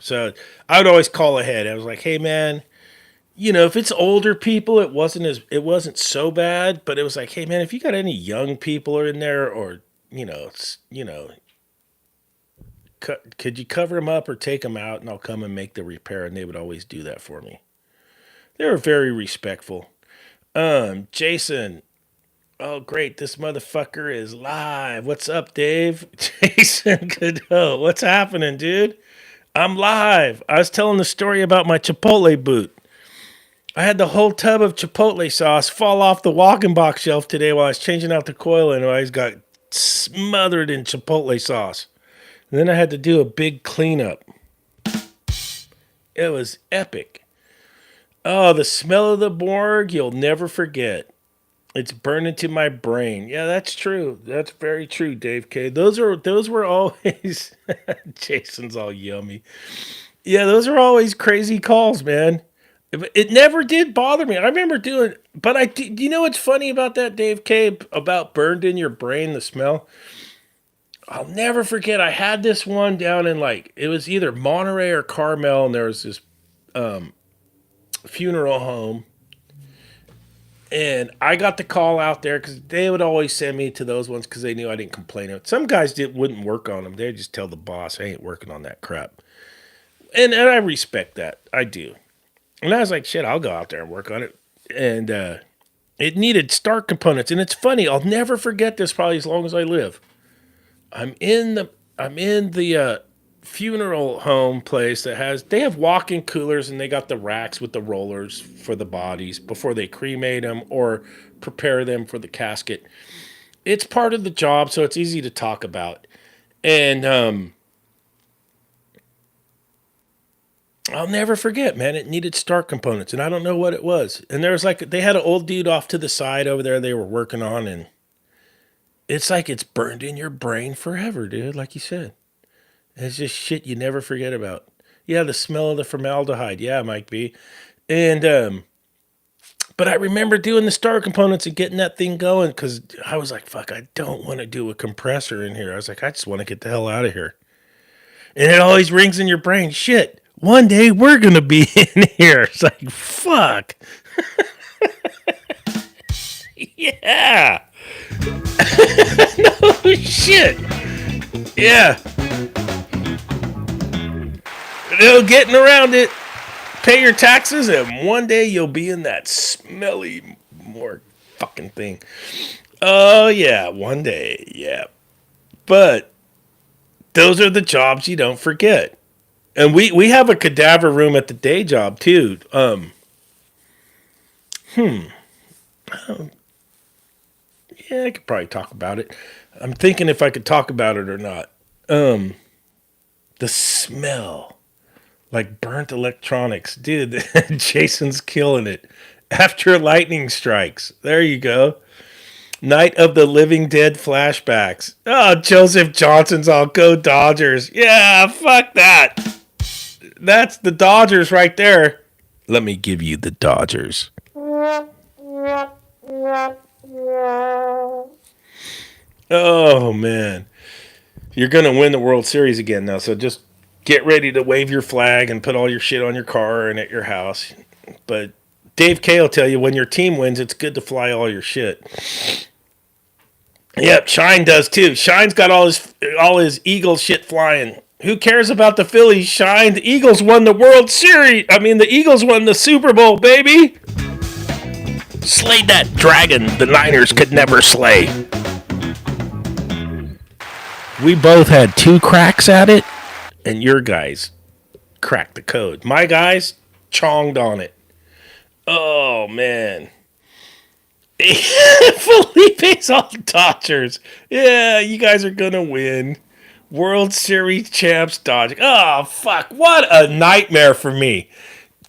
So I would always call ahead. I was like, "Hey man, if it's older people, it wasn't so bad, but it was like, hey man, if you got any young people are in there, or could you cover them up or take them out, and I'll come and make the repair." And they would always do that for me. They were very respectful. Jason. Oh, great. This motherfucker is live. What's up, Dave? Jason Godot. What's happening, dude? I'm live. I was telling the story about my Chipotle boot. I had the whole tub of Chipotle sauce fall off the walk-in box shelf today while I was changing out the coil, and I got smothered in Chipotle sauce. And then I had to do a big cleanup. It was epic. Oh, the smell of the morgue, you'll never forget. It's burned into my brain. Yeah, that's true. That's very true, Dave K. Those were always Jason's all yummy. Yeah, those are always crazy calls, man. It never did bother me. I remember doing, but you know what's funny about that, Dave K, about burned in your brain, the smell? I'll never forget. I had this one down in it was either Monterey or Carmel, and there was this funeral home. And I got the call out there because they would always send me to those ones because they knew I didn't complain. Some guys wouldn't work on them. They'd just tell the boss, I ain't working on that crap. And I respect that. I do. And I was like, shit, I'll go out there and work on it. And it needed start components. And it's funny, I'll never forget this probably as long as I live. I'm in the funeral home place they have walk-in coolers, and they got the racks with the rollers for the bodies before they cremate them or prepare them for the casket. It's part of the job, so it's easy to talk about. And I'll never forget, man, it needed start components, and I don't know what it was. And there was they had an old dude off to the side over there they were working on, and it's like it's burned in your brain forever, dude, like you said. It's just shit you never forget about. Yeah, the smell of the formaldehyde. Yeah, Mike B. And, but I remember doing the start components and getting that thing going because I was like, fuck, I don't want to do a compressor in here. I was like, I just want to get the hell out of here. And it always rings in your brain, shit, one day we're going to be in here. It's like, fuck. Yeah. No shit. Yeah. Getting around it. Pay your taxes, and one day you'll be in that smelly morgue fucking thing. Oh, yeah, one day. Yeah. But those are the jobs you don't forget. And we have a cadaver room at the day job, too. Yeah, I could probably talk about it. I'm thinking if I could talk about it or not. The smell, like burnt electronics, dude. Jason's killing it. After lightning strikes, there you go. Night of the Living Dead flashbacks. Oh, Joseph Johnson's all go Dodgers. Yeah, fuck that. That's the Dodgers right there. Let me give you the Dodgers. Oh, man. You're going to win the World Series again now, so just get ready to wave your flag and put all your shit on your car and at your house. But Dave K will tell you when your team wins, it's good to fly all your shit. Yep, Shine does too. Shine's got all his Eagles shit flying. Who cares about the Phillies? Shine. The Eagles won the World Series. I mean, the Eagles won the Super Bowl, baby. Slay that dragon the Niners could never slay. We both had 2 cracks at it, and your guys cracked the code. My guys chonged on it. Oh, man. Felipe's all Dodgers. Yeah, you guys are going to win. World Series champs Dodgers. Oh, fuck. What a nightmare for me.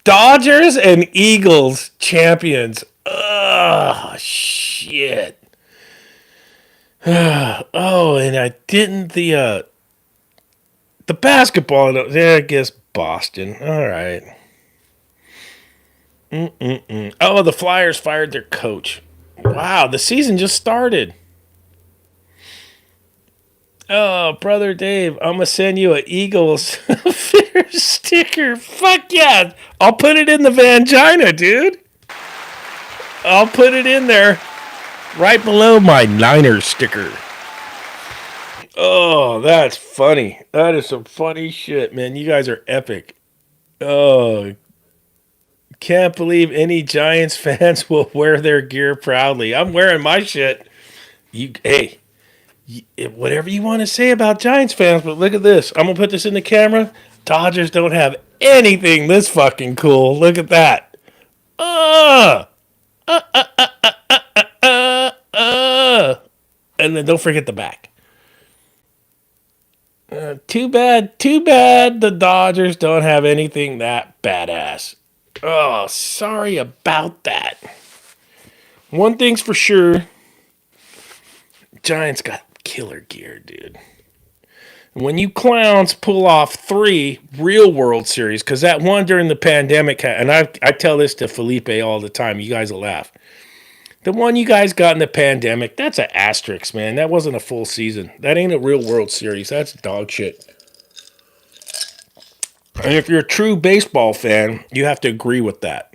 Dodgers and Eagles champions. Oh, shit. Oh, and I didn't the basketball. Yeah, I guess Boston. All right. Oh, the Flyers fired their coach. Wow, the season just started. Oh, brother Dave, I'm gonna send you an Eagles fitter sticker. Fuck yeah, I'll put it in the Vangina, dude. I'll put it in there, right below my Niners sticker. Oh, that's funny. That is some funny shit, man. You guys are epic. Oh, can't believe any Giants fans will wear their gear proudly. I'm wearing my shit. Hey, whatever you want to say about Giants fans, but look at this. I'm gonna put this in the camera. Dodgers don't have anything this fucking cool. Look at that. Uh, and then don't forget the back. Too bad the Dodgers don't have anything that badass. Oh, sorry about that. One thing's for sure. Giants got killer gear, dude. When you clowns pull off 3 real World Series, because that one during the pandemic, and I tell this to Felipe all the time, you guys will laugh. The one you guys got in the pandemic, that's an asterisk, man. That wasn't a full season. That ain't a real World Series. That's dog shit. And if you're a true baseball fan, you have to agree with that.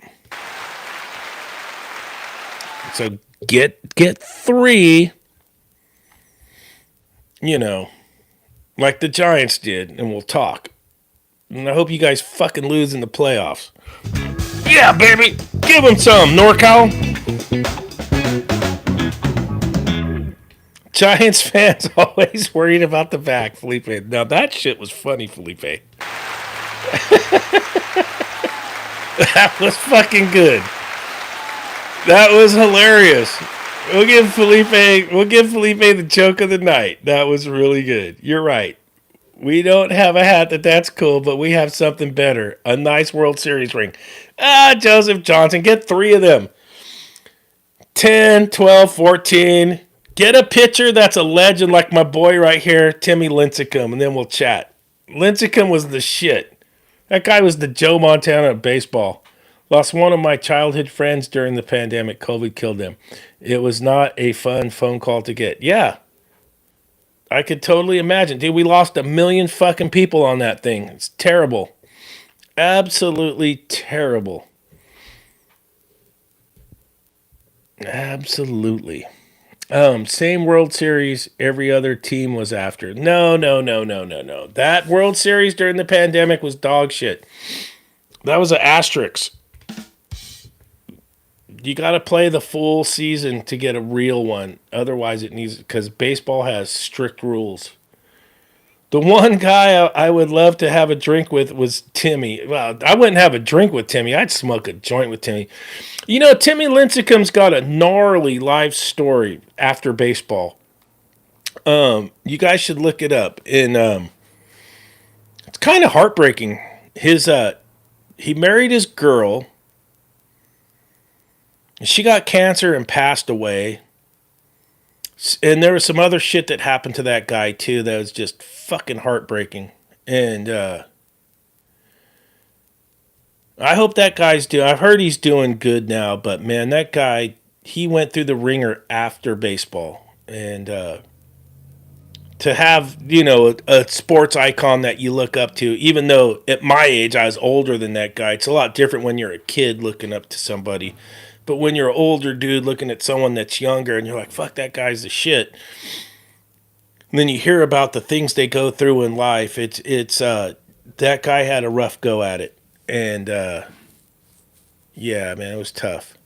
So get 3, like the Giants did, and we'll talk. And I hope you guys fucking lose in the playoffs. Yeah, baby! Give them some, NorCal! Giants fans always worried about the back, Felipe. Now that shit was funny, Felipe. That was fucking good. That was hilarious. We'll give Felipe the joke of the night. That was really good. You're right. We don't have a hat that's cool, but we have something better. A nice World Series ring. Joseph Johnson, get 3 of them. 10, 12, 14. Get a pitcher that's a legend like my boy right here, Timmy Lincecum, and then we'll chat. Lincecum was the shit. That guy was the Joe Montana of baseball. Lost one of my childhood friends during the pandemic. COVID killed him. It was not a fun phone call to get. Yeah. I could totally imagine. Dude, we lost 1 million fucking people on that thing. It's terrible. Absolutely terrible. Absolutely. Same World Series every other team was after. No. That World Series during the pandemic was dog shit. That was an asterisk. You got to play the full season to get a real one. Otherwise, it needs, because baseball has strict rules. The one guy I would love to have a drink with was Timmy. Well, I wouldn't have a drink with Timmy. I'd smoke a joint with Timmy. You know, Timmy Lincecum's got a gnarly life story after baseball. You guys should look it up. And it's kind of heartbreaking. He married his girl. She got cancer and passed away. And there was some other shit that happened to that guy too that was just fucking heartbreaking. And I hope that guy's doing. I've heard he's doing good now, but man, that guy, he went through the ringer after baseball, and to have a sports icon that you look up to, even though at my age I was older than that guy. It's a lot different when you're a kid looking up to somebody, but when you're an older dude looking at someone that's younger, and you're like, "Fuck, that guy's the shit." And then you hear about the things they go through in life. It's that guy had a rough go at it, and yeah, man, it was tough.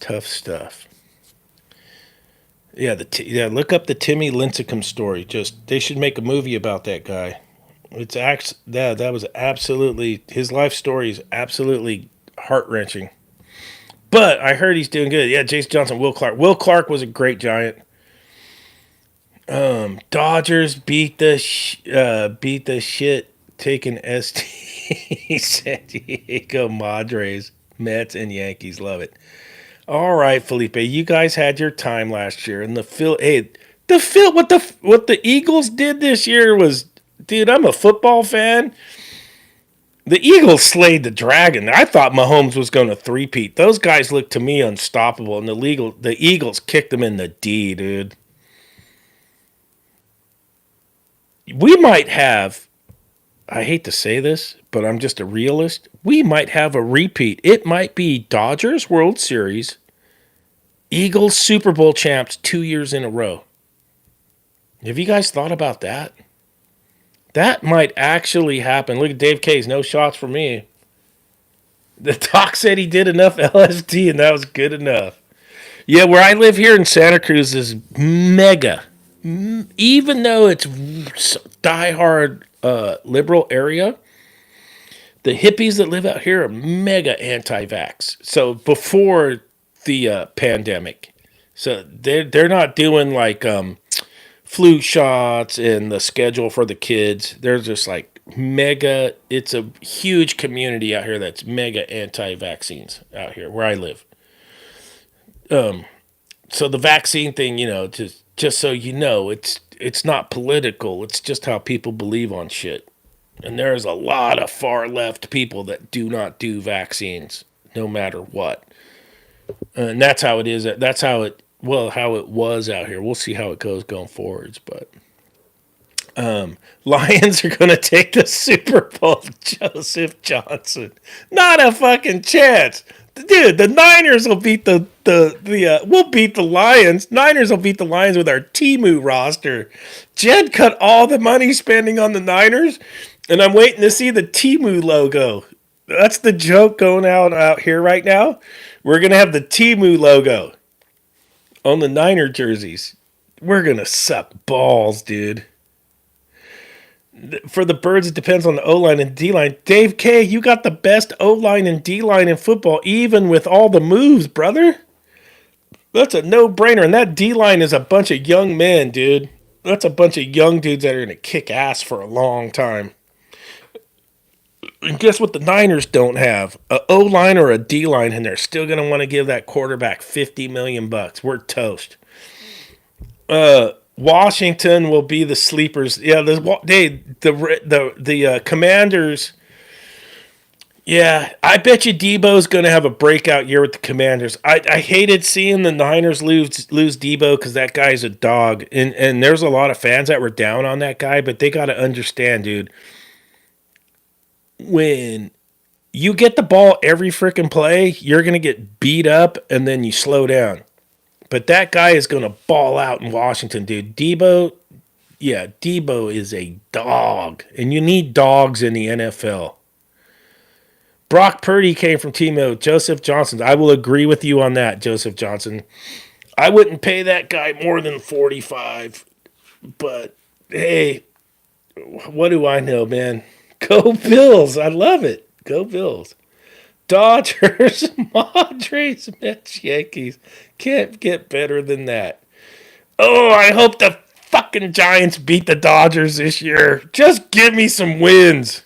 Tough stuff. Yeah, look up the Timmy Lincecum story. Just they should make a movie about that guy. That was absolutely his life story is absolutely heart wrenching. But I heard he's doing good. Yeah, Jason Johnson, Will Clark. Will Clark was a great Giant. Dodgers beat the shit taking ST San Diego Madres, Mets, and Yankees. Love it. All right, Felipe, you guys had your time last year, and what the Eagles did this year was, dude. I'm a football fan. The Eagles slayed the dragon. I thought Mahomes was going to three-peat. Those guys looked to me unstoppable, and the Eagles kicked them in the D, dude. We might have. I hate to say this, but I'm just a realist. We might have a repeat. It might be Dodgers World Series, Eagles Super Bowl champs 2 years in a row. Have you guys thought about that? That might actually happen. Look at Dave Case. No shots for me. The doc said he did enough LSD and that was good enough. Yeah, where I live here in Santa Cruz is mega. Even though it's diehard liberal area, the hippies that live out here are mega anti-vax. So before the pandemic, so they're not doing like flu shots and the schedule for the kids. They're just like mega. It's a huge community out here that's mega anti-vaccines out here where I live. So the vaccine thing, just so you know, it's not political. It's just how people believe on shit. And there's a lot of far left people that do not do vaccines, no matter what. And that's how it is. That's how it was out here. We'll see how it goes going forwards. But Lions are going to take the Super Bowl. Joseph Johnson, not a fucking chance. Dude, the Niners will beat we'll beat the Lions. Niners will beat the Lions with our Temu roster. Jed cut all the money spending on the Niners, and I'm waiting to see the Temu logo. That's the joke going out here right now. We're gonna have the Temu logo on the Niner jerseys. We're gonna suck balls, dude. For the Birds, it depends on the O-line and D-line. Dave K, you got the best O-line and D-line in football, even with all the moves, brother. That's a no-brainer. And that D-line is a bunch of young men, dude. That's a bunch of young dudes that are going to kick ass for a long time. And guess what the Niners don't have? A O-line or a D-line, and they're still going to want to give that quarterback $50 million. We're toast. Washington will be the sleepers. Yeah, the Commanders. Yeah, I bet you Debo's going to have a breakout year with the Commanders. I hated seeing the Niners lose Debo because that guy's a dog, and there's a lot of fans that were down on that guy. But they got to understand, dude. When you get the ball every freaking play, you're going to get beat up, and then you slow down. But that guy is going to ball out in Washington, dude. Debo is a dog. And you need dogs in the NFL. Brock Purdy came from Timo. Joseph Johnson. I will agree with you on that, Joseph Johnson. I wouldn't pay that guy more than 45. But hey, what do I know, man? Go Bills. I love it. Go Bills. Dodgers, Padres, Mets, Yankees. Can't get better than that. Oh, I hope the fucking Giants beat the Dodgers this year. Just give me some wins.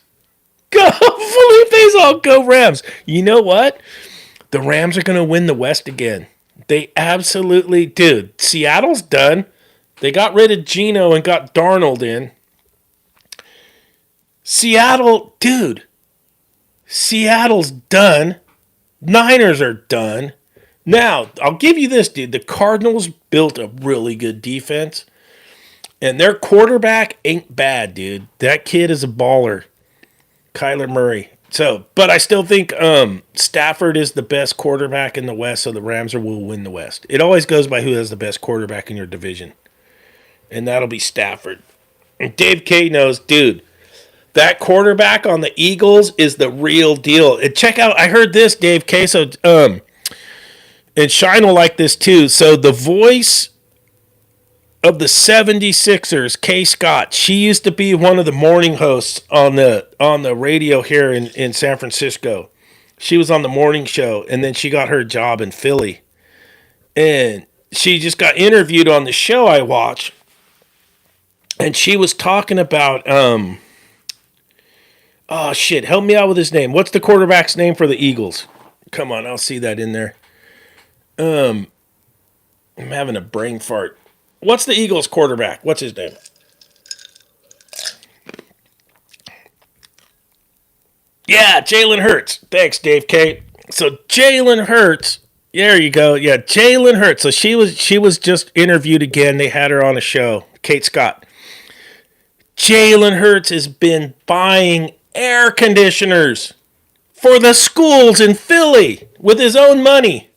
Go Felipe's all go Rams. You know what? The Rams are going to win the West again. They absolutely, dude. Seattle's done. They got rid of Geno and got Darnold in. Seattle, dude. Seattle's done. Niners are done. Now, I'll give you this, dude. The Cardinals built a really good defense. And their quarterback ain't bad, dude. That kid is a baller. Kyler Murray. So, but I still think Stafford is the best quarterback in the West, so the Rams will win the West. It always goes by who has the best quarterback in your division. And that'll be Stafford. And Dave K knows, dude, that quarterback on the Eagles is the real deal. And check out, I heard this, Dave K. So, and Shine will like this too. So the voice of the 76ers, Kay Scott, she used to be one of the morning hosts on the radio here in San Francisco. She was on the morning show, and then she got her job in Philly. And she just got interviewed on the show I watched. And she was talking about oh shit, help me out with his name. What's the quarterback's name for the Eagles? Come on, I'll see that in there. I'm having a brain fart. What's the Eagles quarterback? What's his name? Yeah, Jalen Hurts. Thanks, Dave K. So Jalen Hurts. There you go. Yeah, Jalen Hurts. So she was just interviewed again. They had her on a show. Kate Scott. Jalen Hurts has been buying air conditioners for the schools in Philly with his own money.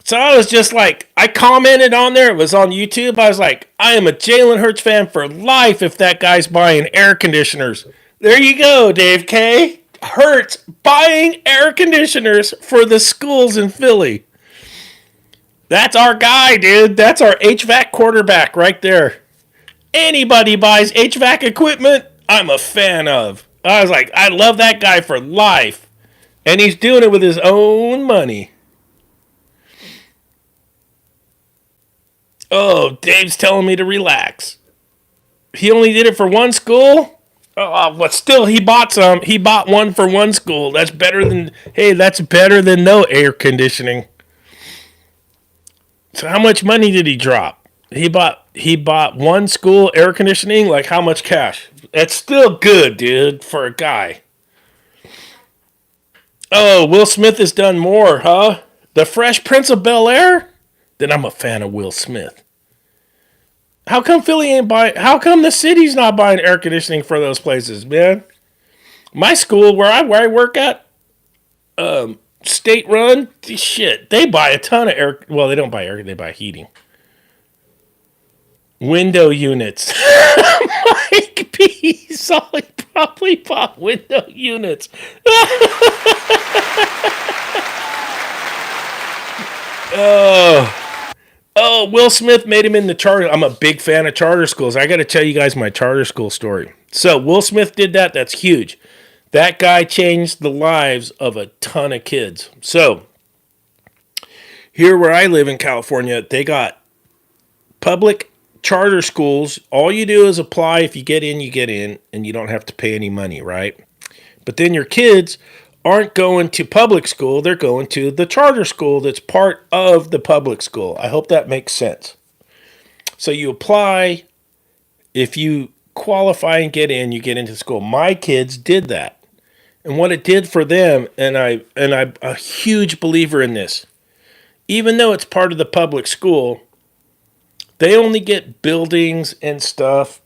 So I was just like, I commented on there. It was on YouTube. I was like, I am a Jalen Hurts fan for life if that guy's buying air conditioners. There you go, Dave K. Hurts buying air conditioners for the schools in Philly. That's our guy, dude. That's our HVAC quarterback right there. Anybody buys HVAC equipment, I'm a fan of. I was like, I love that guy for life. And he's doing it with his own money. Oh, Dave's telling me to relax. He only did it for one school? Oh, but still, he bought some. He bought one for one school. That's better than, hey, that's better than no air conditioning. So how much money did he drop? He bought one school air conditioning, like how much cash? That's still good, dude, for a guy. Oh, Will Smith has done more, huh? The Fresh Prince of Bel-Air? Then I'm a fan of Will Smith. How come Philly ain't buying? How come the city's not buying air conditioning for those places, man? My school, where I work at, state run, shit, they buy a ton of air. Well, they don't buy air; they buy heating. Window units. Mike P. Solly probably bought window units. Oh, Will Smith made him in the charter. I'm a big fan of charter schools. I got to tell you guys my charter school story. So Will Smith did that. That's huge. That guy changed the lives of a ton of kids. So here where I live in California, they got public charter schools. All you do is apply. If you get in, you get in, and you don't have to pay any money, right? But then your kids aren't going to public school. They're going to the charter school that's part of the public school. I hope that makes sense. So you apply. If you qualify and get in, you get into school. My kids did that. And what it did for them, and I'm a huge believer in this, even though it's part of the public school, they only get buildings and stuff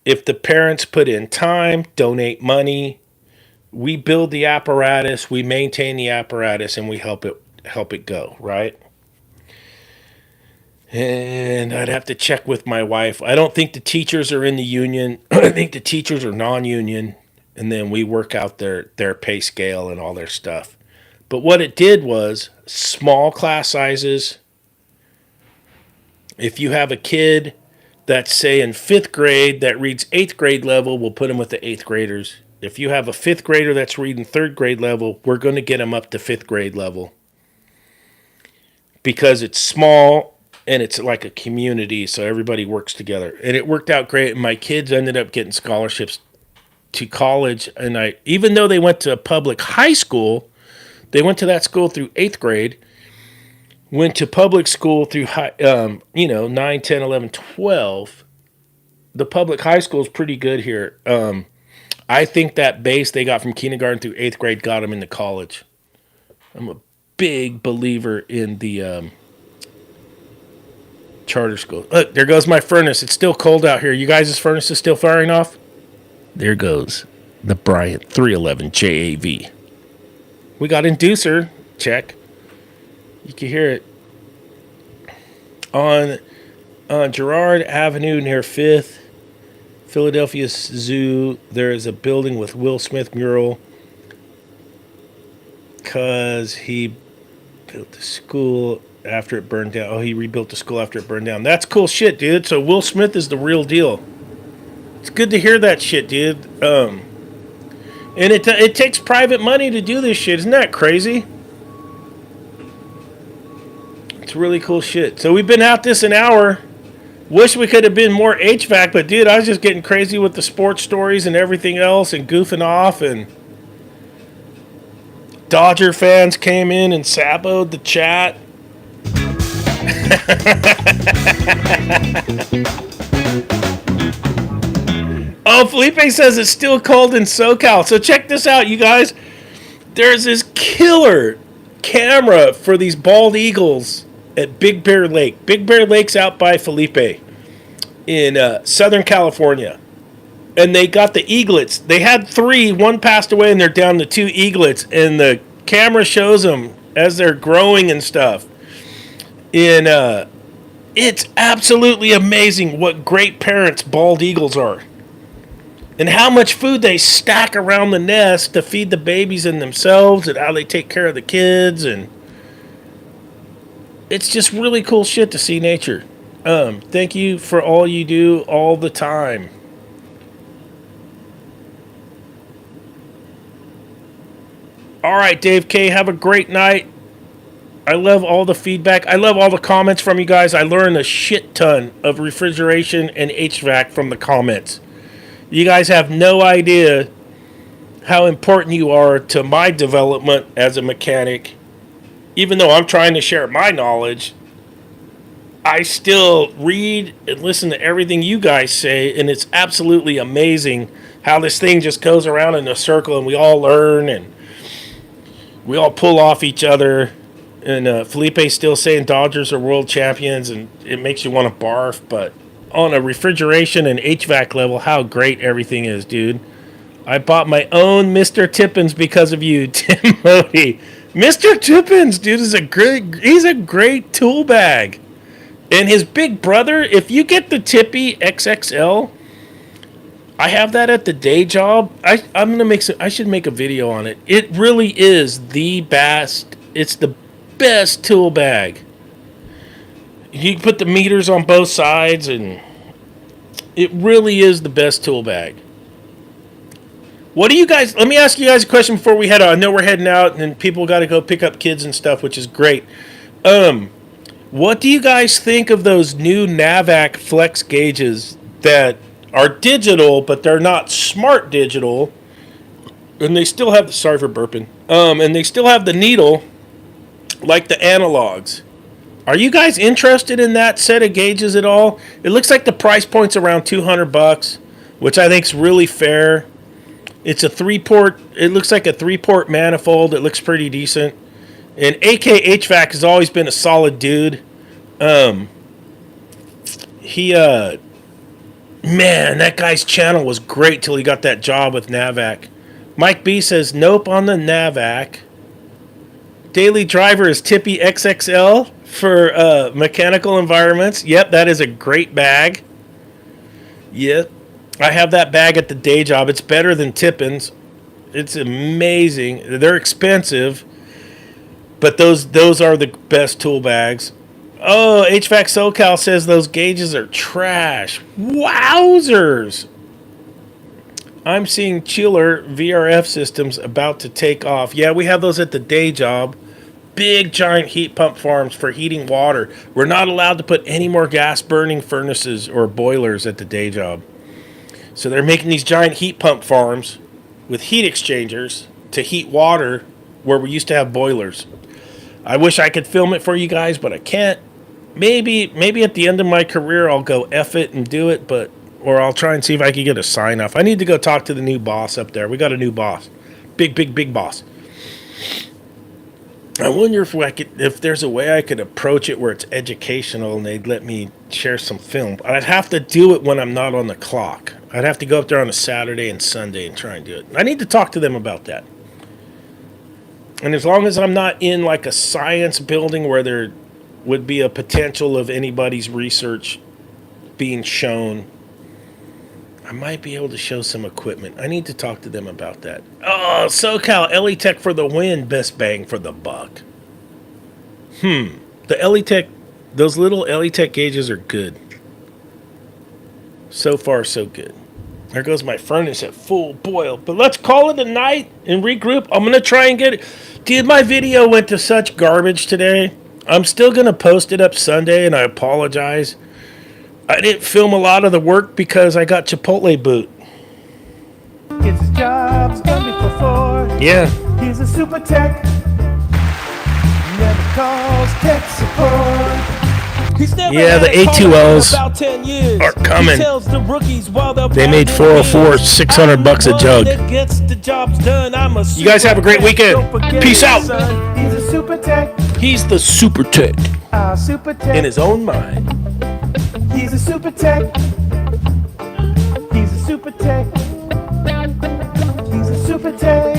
if the parents put in time, donate money. We build the apparatus, we maintain the apparatus, and we help it go, right? And I'd have to check with my wife. I don't think the teachers are in the union. I think the teachers are non-union, and then we work out their pay scale and all their stuff. But what it did was small class sizes, If you have a kid that's, say, in fifth grade that reads eighth grade level, we'll put them with the eighth graders. If you have a fifth grader that's reading third grade level, we're going to get them up to fifth grade level because it's small and it's like a community, so everybody works together. And it worked out great. And my kids ended up getting scholarships to college. And even though they went to a public high school, they went to that school through eighth grade, went to public school through 9, 10, 11, 12. The public high school is pretty good here. I think that base they got from kindergarten through eighth grade got them into college. I'm a big believer in the charter school. Look, there goes my furnace. It's still cold out here. You guys' furnace is still firing off? There goes the Bryant 311 JAV. We got inducer. Check. You can hear it. On Girard Avenue near 5th, Philadelphia Zoo, there is a building with Will Smith mural because he built the school after it burned down. Oh, he rebuilt the school after it burned down. That's cool shit, dude. So Will Smith is the real deal. It's good to hear that shit, dude. And it takes private money to do this shit. Isn't that crazy? It's really cool shit. So we've been at this an hour. Wish we could have been more HVAC, but dude, I was just getting crazy with the sports stories and everything else and goofing off, and Dodger fans came in and saboed the chat. Oh, Felipe says it's still cold in SoCal. So check this out, you guys. There's this killer camera for these bald eagles at Big Bear Lake. Big Bear Lake's out by Felipe in Southern California. And they got the eaglets. They had 3. One passed away, and they're down to 2 eaglets. And the camera shows them as they're growing and stuff. And it's absolutely amazing what great parents bald eagles are. And how much food they stack around the nest to feed the babies and themselves, and how they take care of the kids. And it's just really cool shit to see nature. Thank you for all you do all the time. All right, Dave K, have a great night. I love all the feedback. I love all the comments from you guys. I learned a shit ton of refrigeration and HVAC from the comments. You guys have no idea how important you are to my development as a mechanic. Even though I'm trying to share my knowledge, I still read and listen to everything you guys say, and it's absolutely amazing how this thing just goes around in a circle, and we all learn, and we all pull off each other. And Felipe's still saying Dodgers are world champions, and it makes you want to barf, but on a refrigeration and HVAC level, how great everything is, dude. I bought my own Mr. Tippins because of you, Tim Modi. Mr. Tippins, dude, he's a great tool bag. And his big brother, if you get the Tippy XXL, I have that at the day job. I should make a video on it. It really is the best. It's the best tool bag. You can put the meters on both sides, and it really is the best tool bag. What do you guys... Let me ask you guys a question before we head out. I know we're heading out, and people got to go pick up kids and stuff, which is great. What do you guys think of those new Navac flex gauges that are digital, but they're not smart digital, and they still have... Sorry for burping. And they still have the needle like the analogs. Are you guys interested in that set of gauges at all? It looks like the price point's around $200, which I think's really fair. It's a 3-port. It looks like a 3-port manifold. It looks pretty decent. And AK HVAC has always been a solid dude. Man, that guy's channel was great till he got that job with Navac. Mike B says nope on the Navac. Daily Driver is Tippy XXL for mechanical environments. Yep, that is a great bag. Yep. I have that bag at the day job. It's better than Tippins. It's amazing. They're expensive, but those are the best tool bags. Oh, HVAC SoCal says those gauges are trash. Wowzers! I'm seeing chiller VRF systems about to take off. Yeah, we have those at the day job. Big giant heat pump farms for heating water. We're not allowed to put any more gas burning furnaces or boilers at the day job. So they're making these giant heat pump farms with heat exchangers to heat water where we used to have boilers. I wish I could film it for you guys, but I can't. Maybe at the end of my career I'll go F it and do it, but or I'll try and see if I can get a sign off. I need to go talk to the new boss up there. We got a new boss. Big boss. I wonder if there's a way I could approach it where it's educational and they'd let me share some film. I'd have to do it when I'm not on the clock. I'd have to go up there on a Saturday and Sunday and try and do it. I need to talk to them about that. And as long as I'm not in like a science building where there would be a potential of anybody's research being shown, I might be able to show some equipment. I need to talk to them about that. Oh, SoCal, Elitech for the win. Best bang for the buck. The Elitech, those little Elitech gauges are good. So far, so good. There goes my furnace at full boil. But let's call it a night and regroup. I'm going to try and get it. Dude, my video went to such garbage today. I'm still going to post it up Sunday, and I apologize. I didn't film a lot of the work because I got Chipotle boot. Gets his jobs done before. Yeah. He's a super tech. Never calls tech support. He's never Yeah, the had a call A2Ls in about 10 years. are coming. He tells the rookies while they're They made pounding 404, beers. $600 a I'm the jug. one that gets the jobs done. I'm a You guys have a great super tech. weekend. Don't forget Peace it, out. son. He's a super tech. He's the super tech Super tech. in his own mind. He's a super tech. He's a super tech. He's a super tech.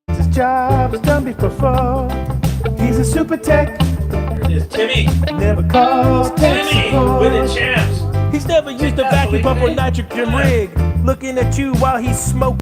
His job's done before. He's a super tech. There it is. Timmy. Never calls tech support. champs. He's never used a vacuum pump or nitrogen rig. Looking at you while he's smoking.